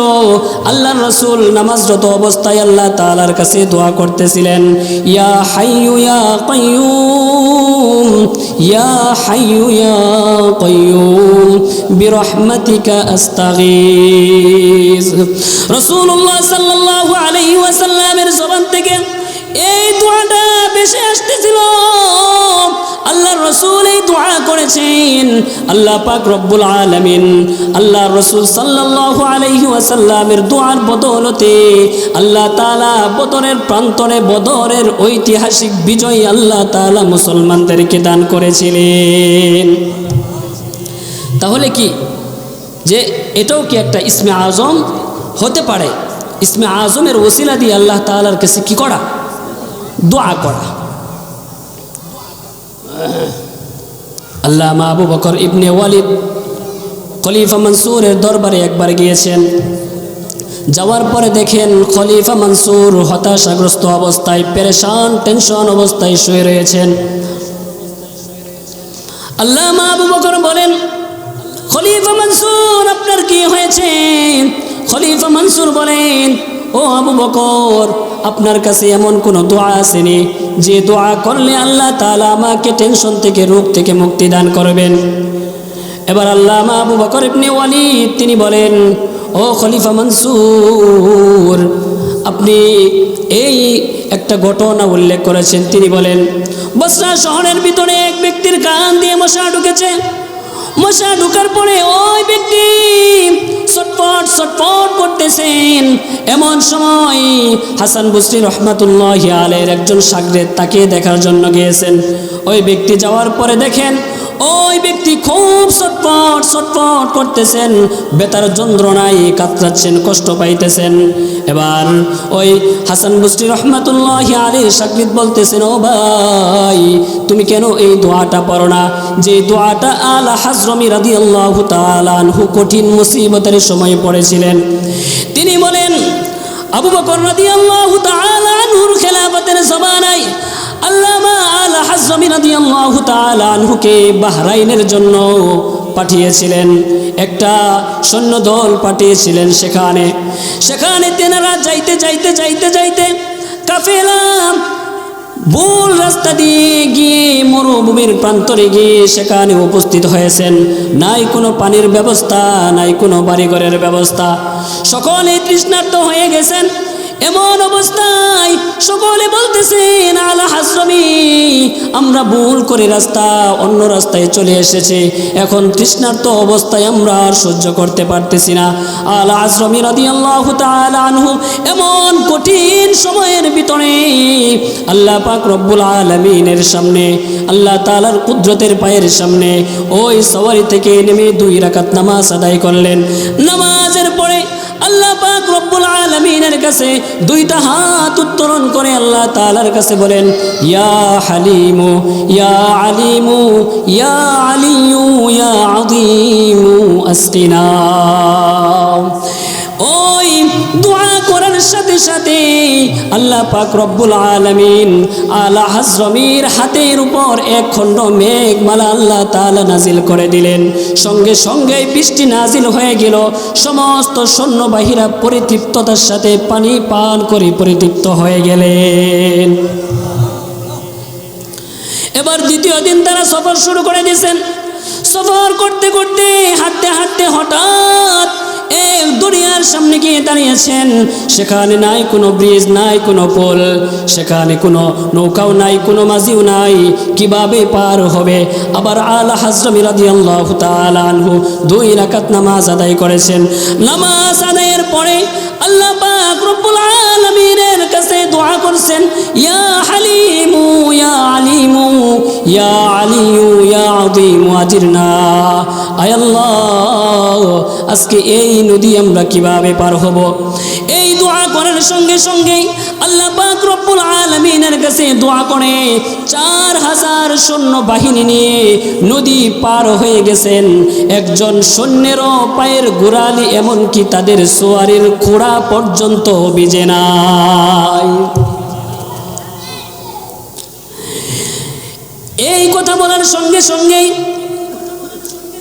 আল্লাহর রাসূল নামাজরত অবস্থায় আল্লাহ তাআলার কাছে দোয়া করতেছিলেন, ইয়া হাইয়ু ইয়া কাইয়ুম, ইয়া হাইয়ু ইয়া কাইয়ুম বিরহমাতিকা আস্তাগীজ। রাসূলুল্লাহ সাল্লাল্লাহু আলাইহি ওয়াসাল্লামের জবান থেকে এই দোয়াটা বেশি আসতেছিল। আল্লাহর রাসূল এই দোয়া করেছেন, আল্লাহ পাক রব্বুল আলামিন আল্লাহর রাসূল সাল্লাল্লাহু আলাইহি ওয়াসাল্লামের দোয়ার বদৌলতে আল্লাহ তাআলা বদরের প্রান্তরে বদরের ঐতিহাসিক বিজয় আল্লাহ তাআলা মুসলমানদেরকে দান করেছিলেন। তাহলে কি যে এটাও কি একটা ইসমে আজম হতে পারে? ইসমে আজমের ওসিলা দিয়ে আল্লাহ তাআলার কাছে কি করা? দোয়া করা। আল্লামা আবু বকর ইবনে ওয়ালিদ খলিফা মনসুরের দরবারে একবার গিয়েছেন। যাওয়ার পরে দেখেন খলিফা মনসুর হতাশাগ্রস্ত অবস্থায়, পেরেশান টেনশন অবস্থায় শুয়ে রয়েছেন। আল্লামা আবু বকর বলেন, খলিফা মনসুর আপনার কি হয়েছে? খলিফা মনসুর বলেন, ও আবু বকর, আপনার কাছে এমন কোন দোয়া আসেনি যে দোয়া করলে আল্লাহ তাআলা আমাকে টেনশন থেকে, রোগ থেকে মুক্তি দান করবেন? এবার আল্লামা আবু বকর ইবনে ওয়ালিদ তিনি বলেন, ও খলিফা মনসুর, আপনি এই একটা ঘটনা উল্লেখ করেছেন। তিনি বলেন, বসরা শহরের ভিতরে এক ব্যক্তির কান দিয়ে মশা ঢুকেছে। মশা ঢুকার পরে ওই ব্যক্তি ছটফট ছটফট করতেছেন। এমন সময় হাসান বসরি রহমাতুল্লাহি আলাইহির একজন শাগরেদ তাকে দেখার জন্য গিয়েছেন। ওই ব্যক্তি যাওয়ার পরে দেখেন ওই ব্যক্তি খুব ছটফট ছটফট করতেছেন, বেতার যন্ত্রণায় কাতরাচ্ছেন, কষ্ট পাইতেছেন। এবার ওই হাসান বসরি রহমাতুল্লাহি আলাইহির শাগরেদ বলতেছেন, ও ভাই, তুমি কেন এই দোয়াটা পড়ো না, যে দোয়াটা আলা হাজরমি রাদিয়াল্লাহু তাআলা আনহু কঠিন মুসিবতের সময় পড়েছিলেন। তিনি বলেন, আবু বকর রাদিয়াল্লাহু তাআলা আনহুর খেলাফতের জমানায় আল্লামা আলা হাজরমি রাদিয়াল্লাহু তাআলা আনহুকে বাহরাইনের জন্য পাঠিয়েছিলেন, একটা সৈন্যদল পাঠিয়েছিলেন। সেখানে তেনারা যাইতে যাইতে যাইতে যাইতে কাফেলা ভুল রাস্তা দিয়ে গিয়ে মরুভূমির প্রান্তরে গিয়ে সেখানে উপস্থিত হয়েছেন। নাই কোনো পানির ব্যবস্থা, নাই কোনো বাড়িঘরের ব্যবস্থা, সকলে তৃষ্ণার্ত হয়ে গেছেন। এমন অবস্থায় সকলে বলতেছেন, আলা হাজরমি, আমরা ভুল করে অন্য রাস্তায় চলে এসেছি, এখন তৃষ্ণার্ত অবস্থায় আমরা আর সহ্য করতে পারতেছি না। আলা হাজরমি রাদিয়াল্লাহু তাআলা আনহু এমন কঠিন সময়ের ভিতরে আল্লাহ পাক রব্বুল আলামিনের সামনে, আল্লাহ তাআলার কুদরতের পায়ের সামনে ওই সওয়ারি থেকে নেমে 2 রাকাত নামাজ আদায় করলেন। নামাজের পরে আল্লাহ পাক রব্বুল আলামিনের কাছে 2টা হাত উত্তোলন করে আল্লাহ তাআলার কাছে বলেন, ইয়া হালিমু ইয়া আলিমু ইয়া আলিয়ু ইয়া আযীমু আসকিনা। ওই দোয়া করার সাথে সাথে আল্লাহ পাক রব্বুল আলামিন আলা হাজরমির হাতের উপর এক খণ্ড মেঘমালা আল্লাহ তাআলা নাজিল করে দিলেন। সঙ্গে সঙ্গে বৃষ্টি নাজিল হয়ে গেল। সমস্ত সৈন্যবাহীরা পরিতৃপ্ততার সাথে পানি পান করে পরিতৃপ্ত হয়ে গেলেন। এবার দ্বিতীয় দিন তারা সফর শুরু করে দিয়েছেন। সফর করতে করতে হাঁটতে হাঁটতে হঠাৎ এক দরিয়ার সামনে গিয়ে দাঁড়িয়েছেন। সেখানে নাই কোনো ব্রিজ, নাই কোনো পোল, সেখানে কোনো নৌকাও নাই, কোনো মাঝিও নাই, কিভাবে পার হবে? আবার আলা হাজরমি রাদিয়াল্লাহু তাআলা আনহু 2 রাকাত নামাজ আদায় করেছেন। নামাজ আদায়ের পরে আল্লাহ পাক রব্বুল আলামিনের কাছে দোয়া করছেন, ইয়া হালিমু ইয়া আলিমু ইয়া আলিয়ু ইয়া আযীমু আজিরনা। আয় আল্লাহ, আজকে এই নদী আমরা কিভাবে পার হব? এই দোয়া করার সঙ্গে সঙ্গে আল্লাহ পাক রব্বুল আলামিনের কাছে দোয়া করে 4000 সৈন্য বাহিনী নিয়ে নদী পার হয়ে গেছেন। একজন সৈন্যেরও পায়ের গোড়ালি, এমনকি তাদের সোয়ারির খোড়া পর্যন্ত ভিজে নাই। এই কথা বলার সঙ্গে সঙ্গেই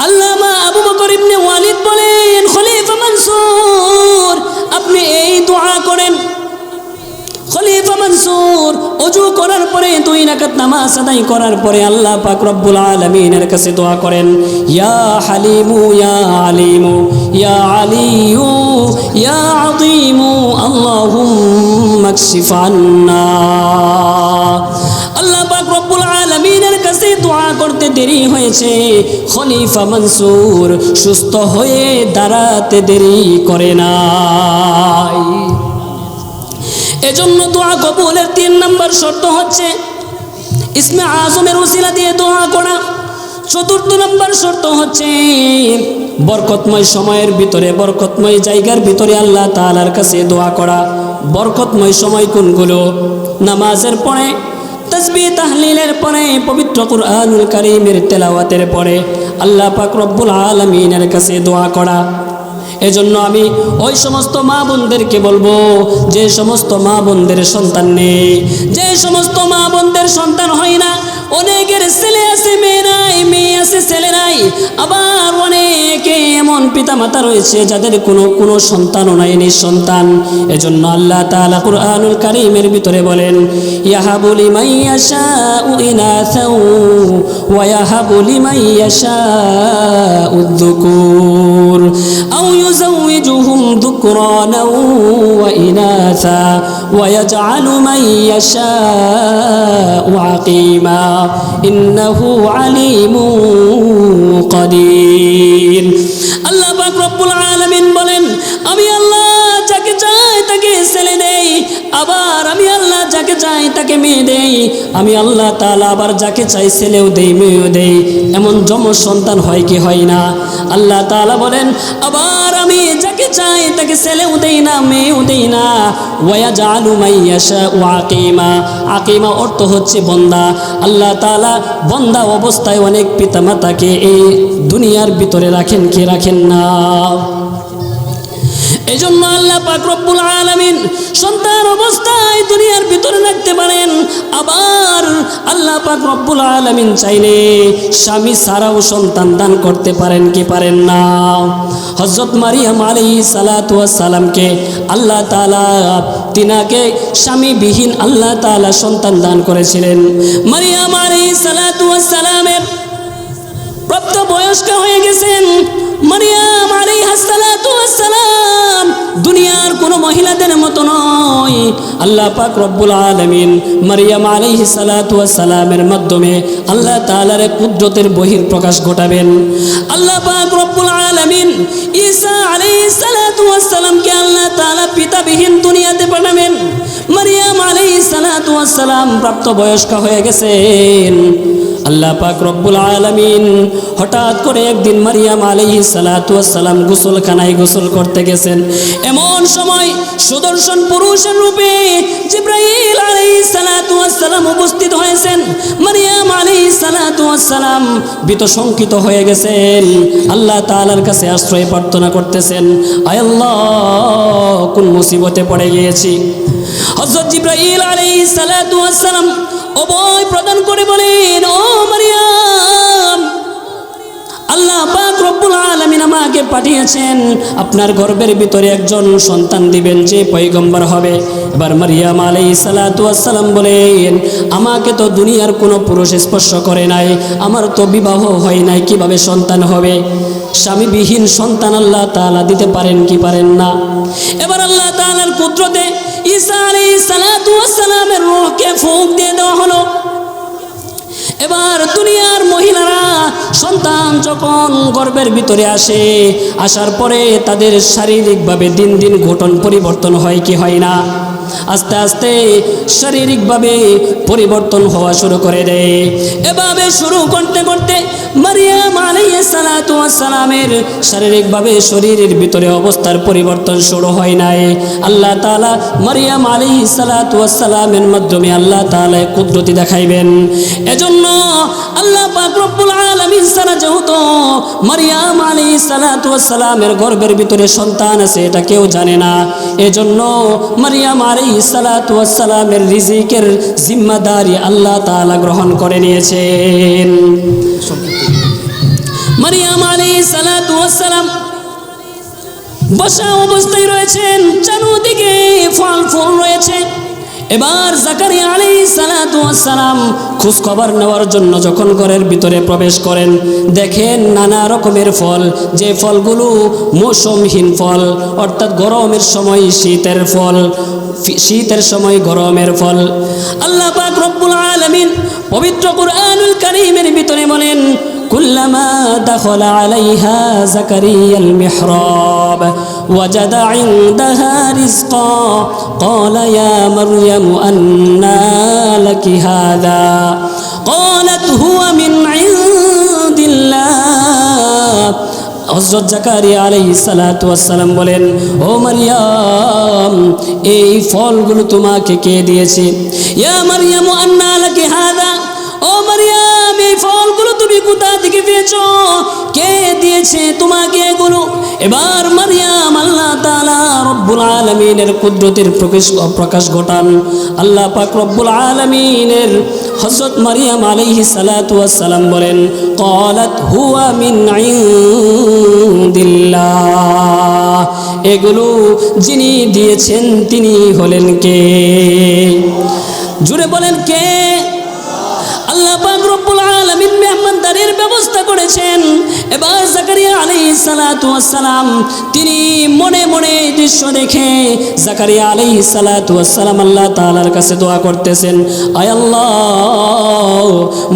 আল্লামা আবু বকর ইবনে ওয়ালিদ বলেন, খলিফা মনসুর, আপনি এই দোয়া করেন। খলিফা মনসুর ওযু করার পরে 2 রাকাত নামাজ আদায় করার পরে আল্লাহ পাক রব্বুল আলামিনের কাছে দোয়া করেন, ইয়া হালিমু ইয়া আলিমু ইয়া আলিয়ু ইয়া আযীমু আল্লাহুম্মা কশিফ আন্না। আল্লাহ পাক রব্বুল আলামিনের কাছে দোয়া করতে দেরি হয়েছে, খলিফা মনসুর সুস্থ হয়ে দাঁড়াতে দেরি করে নাই। এজন্য দোয়া কবুলের 3 নম্বর শর্ত হচ্ছে ইসমে আজমের ওসিলা দিয়ে দোয়া করা। 4র্থ নম্বর শর্ত হচ্ছে বরকতময় সময়ের ভিতরে, বরকতময় জায়গার ভিতরে আল্লাহ তাআলার কাছে দোয়া করা। বরকতময় সময় কোনগুলো? নামাজের পরে তাসবিহ তাহলিলের পরে পবিত্র কুরআনুল কারীমের তেলাওয়াতের পরে আল্লাহ পাক রব্বুল আলামিনের কাছে দোয়া করা। এজন্য আমি ওই সমস্ত মা বোনদেরকে বলবো, যে সমস্ত মা বোনদের সন্তান নেই, যে সমস্ত মা বোনদের সন্তান হয় না, অনেকের ছেলে আছে মেয়ে নাই, মেয়ে আছে ছেলে নাই, আবার অনেকে এমন পিতা মাতা রয়েছে যাদের কোনো সন্তানও নাই, নিঃসন্তান। এজন্য আল্লাহ তাআলা কুরআনুল কারীমের ভিতরে বলেন, ইয়াহাবু লিমান ইয়াশাউ ইনাসাও ওয়া ইয়াহাবু লিমান ইয়াশাউ যুকুর আও ইউযাউজুহুম যুকরানা ওয়া ইনাসা ওয়া ইয়াজআলু মান ইয়াশাউ আকিমা ইন্নাহু আলিমুন কাদির। আল্লাহ পাক রব্বুল আলামিন বলেন, আমি আল্লাহ যাকে চাই তাকে ছেলে দেই, আবার আমি আল্লাহ যাকে চাই তাকে মেয়ে দেই, আমি আল্লাহ তাআলা আবার যাকে চাই ছেলেও দেই মেয়েও দেই। এমন যমজ সন্তান হয় কি হয় না? আল্লাহ তাআলা বলেন, আবার আমি যাকে চাই তাকে ছেলেও দেই না মেয়েও দেই না। ওয়া ইয়াজআলু মান ইয়াশাউ আকিমা, আকিমা অর্থ হচ্ছে বন্দা। আল্লাহ তাআলা বন্দা অবস্থায় অনেক পিতামাতাকে এই দুনিয়ার ভিতরে রাখেন কি রাখেন না? এজন্য আল্লাহ পাক রব্বুল আলামিন সন্তান অবস্থায় দুনিয়ার ভিতরে রাখতে পারেন। আবার আল্লাহ পাক রব্বুল আলামিন চাইলে স্বামী ছাড়াও সন্তান দান করতে পারেন কি পারেন না? হযরত মারিয়াম আলাইহিস সালাতু ওয়াস সালামকে আল্লাহ তাআলা তিনাকে স্বামীবিহীন আল্লাহ তাআলা সন্তান দান করেছিলেন। মারিয়াম আলাইহিস সালাতু ওয়াস সালামের প্রাপ্ত বয়স্ক হয়ে গেছেন। মারিয়াম আলাইহিস সালাতু ওয়াস সালাম দুনিয়ার কোনো মহিলাদের মতো নয়। আল্লাহ পাক রব্বুল আলামিন মারিয়াম আলাইহিস সালাতু ওয়াস সালামের মাধ্যমে আল্লাহ তাআলার কুদরতের বহির প্রকাশ ঘটাবেন। আল্লাহ পাক রব্বুল আলামিন ঈসা আলাইহিস সালাতু ওয়াস সালামকে আল্লাহ তাআলা পিতাবিহীন দুনিয়াতে পাঠাবেন। মারিয়াম আলাইহিস সালাতু ওয়াস সালাম প্রাপ্ত বয়স্ক হয়ে গেছেন। আল্লাহ পাক রব্বুল আলামিন হঠাৎ করে একদিন মারিয়াম আলাইহিস সালাতু ওয়াস সালাম গোসলখানায় গোসল করতে গেছেন। এমন সময় সুদর্শন পুরুষের রূপে জিবরাইল আলাইহিস সালাতু ওয়াস সালাম উপস্থিত হয়েছেন। মারিয়াম আলাইহিস সালাতু ওয়াস সালাম ভীতশঙ্কিত হয়ে গেছেন। আল্লাহ তাআলার কাছে আশ্রয় প্রার্থনা করতেছেন, আয় আল্লাহ, কোন মুসিবতে পড়ে গিয়েছি। হযরত জিবরাইল আলাইহিস সালাতু ওয়াস সালাম অভয় প্রদান করে বলেন, ও মারিয়াম, আল্লাহ পাক রব্বুল আলামিন আমাকে পাঠিয়েছেন আপনার গর্ভের ভিতরে একজন সন্তান দিবেন যে পয়গম্বর হবে। এবার মারিয়াম আলাইহিস সালাতু ওয়াস সালাম বলেন, আমাকে তো দুনিয়ার কোনো পুরুষ স্পর্শ করে নাই, আমার তো বিবাহ হয় নাই, কিভাবে সন্তান হবে? স্বামীবিহীন সন্তান আল্লাহ তাআলা দিতে পারেন কি পারেন না? এবার আল্লাহ তাআলার কুদরতে ঈসা আলাইহিস সালাতু ওয়াস সালামের রূহকে ফুঁক দিয়ে দেওয়া হলো। এবার দুনিয়ার মহিলারা সন্তান যখন গর্ভের ভিতরে আসে, আসার পরে তাদের শারীরিকভাবে দিন দিন গঠন পরিবর্তন হয় কি হয় না? আস্তে আস্তে শারীরিকভাবে পরিবর্তন হওয়া শুরু করে দেয়। এভাবে শুরু করতে করতে মারিয়াম আলাইহিস সালাতু ওয়াস সালামের শারীরিকভাবে শরীরের ভিতরে অবস্থার পরিবর্তন শুরু হয় নাই। আল্লাহ তাআলা মারিয়াম আলাইহিস সালাতু ওয়াস সালামের মাধ্যমে আল্লাহ তাআলা কুদরতি দেখাইবেন। এজন্য আল্লাহ পাক রব্বুল আলামিন সারা যেহেতু মারিয়াম আলাইহিস সালাতু ওয়াস সালামের গর্ভের ভিতরে সন্তান আছে এটা কেউ জানে না। এজন্য মারিয়াম আলাইহিস সালাতু ওয়াস সালামের রিজিকের জিম্মাদারি আল্লাহ তাআলা গ্রহণ করে নিয়েছেন। মারিয়াম আলাইহিস সালাতু ওয়াস সালাম বসা অবস্থায় রয়েছেন, চারদিকে ফল ফুল রয়েছে। এবার জাকারিয়া আলাইহিস সালাতু ওয়াস সালাম খোঁজ খবর নেওয়ার জন্য যখন ঘরের ভিতরে প্রবেশ করেন, দেখেন নানা রকমের ফল, যে ফলগুলো মৌসুমহীন ফল, অর্থাৎ গরমের সময় শীতের ফল, শীতের সময় গরমের ফল। আল্লাহ পাক রব্বুল আলামিন পবিত্র কুরআনুল কারীমের ভিতরে বলেন, كلما دخل عليها زكريا المحراب وجد عندها رزقا قال يا مريم أنى لك هذا قالت هو من عند الله হযরত জাকারিয়া আলাইহিস সালাতু ওয়াস সালাম বলেন, ও মারইয়াম, এই ফলগুলো তোমাকে কে দিয়েছে? ইয়া মারইয়াম আন্না লাকি হাদা, ও মারইয়াম, এই ফলগুলো তুমি কোথা থেকে পেয়েছো? কে দিয়েছে তোমাকে এগুলো? এবার মারইয়াম আল্লাহ তাআলা রব্বুল আলামিনের কুদরতের প্রকাশ ঘটান। আল্লাহ পাক রব্বুল আলামিনের হযরত মারইয়াম আলাইহিস সালাতু ওয়াস সালাম বলেন, ক্বালাত হুয়া মিন ইনদিল্লাহ, এগুলো যিনি দিয়েছেন তিনি হলেন কে? জুড়ে বলেন কে? আল্লাহ পাক রব্বুল আলামিন মেহমানদারির ব্যবস্থা করেছেন। এবার জাকারিয়া আলাইহিস সালাতু ওয়াস সালাম তিনি মনে মনে দৃশ্য দেখে জাকারিয়া আলাইহিস সালাতু ওয়াস সালাম আল্লাহ তাআলার কাছে দোয়া করতেছেন, আয় আল্লাহ,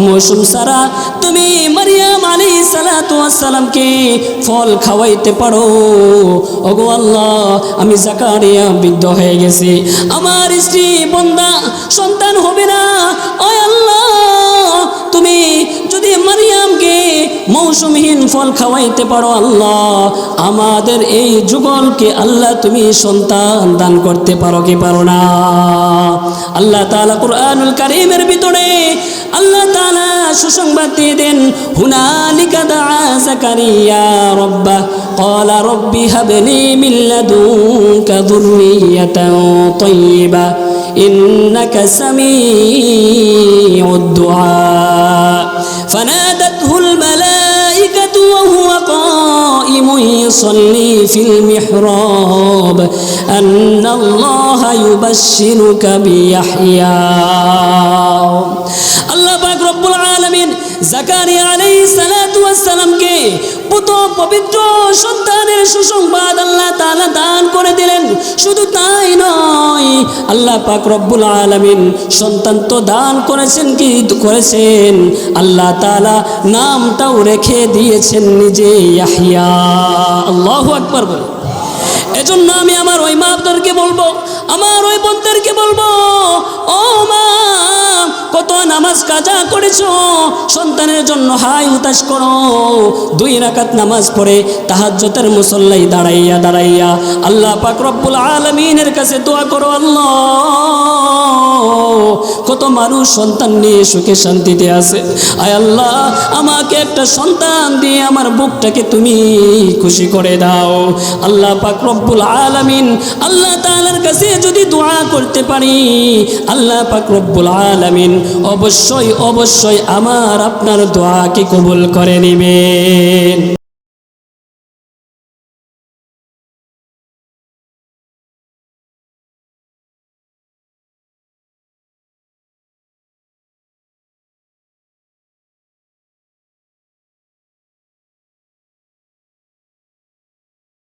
মৌসুম সারা তুমি মারইয়াম আলাইহিস সালাতু ওয়াস সালামকে ফল খাওয়াইতে পারো। ওগো আল্লাহ, আমি জাকারিয়া বৃদ্ধ হয়ে গেছি, আমার স্ত্রী বন্দা সন্তান হবে না। আয় আল্লাহ, তুমি যদি মারইয়ামকে মৌসুমহীন ফল খাওয়াইতে পারো আল্লাহ, আমাদের এই যুগলকে আল্লাহ তুমি সন্তান দান করতে পারো কি পারো না? আল্লাহ তাআলা কুরআনুল কারীমের ভিতরে আল্লাহ তাআলা সুসংবাদ দিয়ে দেন, হুনালিকা দাআ জাকারিয়া রাব্বাহ ক্বালা রব্বি হাবলি মিন লাদুনকা যুররিয়াতান তাইয়্যিবা ইন্নাকা সামিউদ দুআ فنادته الملائكة وهو قائم يصلي في المحراب أن الله يبشرك بيحيى। আল্লাহ পাক রব্বুল আলামিন জাকারিয়া আলাইহিস সালাতু ওয়াস সালামকে পুত্র পবিত্র সন্তানের সুসংবাদ আল্লাহ তাআলা দান করে দিলেন। শুধু তাই নয়, আল্লাহ পাক রব্বুল আলামিন সন্তান তো দান করেছেন, কি করেছেন, আল্লাহ তাআলা নামটাও রেখে দিয়েছেন নিজে ইয়াহইয়া। আল্লাহু আকবার বলে। এজন্য আমি আমার ওই মাদেরকে বলবো, আমার ওই বোনদেরকে বলবো, ও মা, কত নামাজ কাজা করেছো, সন্তানের জন্য হাই হুতাশ করো। 2 রাকাত নামাজ পড়ে তাহাজ্জুদের মুসল্লায় দাঁড়াইয়া দাঁড়াইয়া আল্লাহ পাক রব্বুল আলামিনের কাছে দোয়া করো, আল্লাহ, কত মানুষ সন্তান নিয়ে সুখে শান্তিতে আছে, আয় আল্লাহ, আমাকে একটা সন্তান দিয়ে আমার বুকটাকে তুমি খুশি করে দাও। আল্লাহ পাক রব্বুল আলামিন আল্লাহ তাআলার কাছে যদি দোয়া করতে পারি, আল্লাহ পাক রব্বুল আলামিন অবশ্যই অবশ্যই আমার আপনার দোয়াকে কবুল করে নেবেন।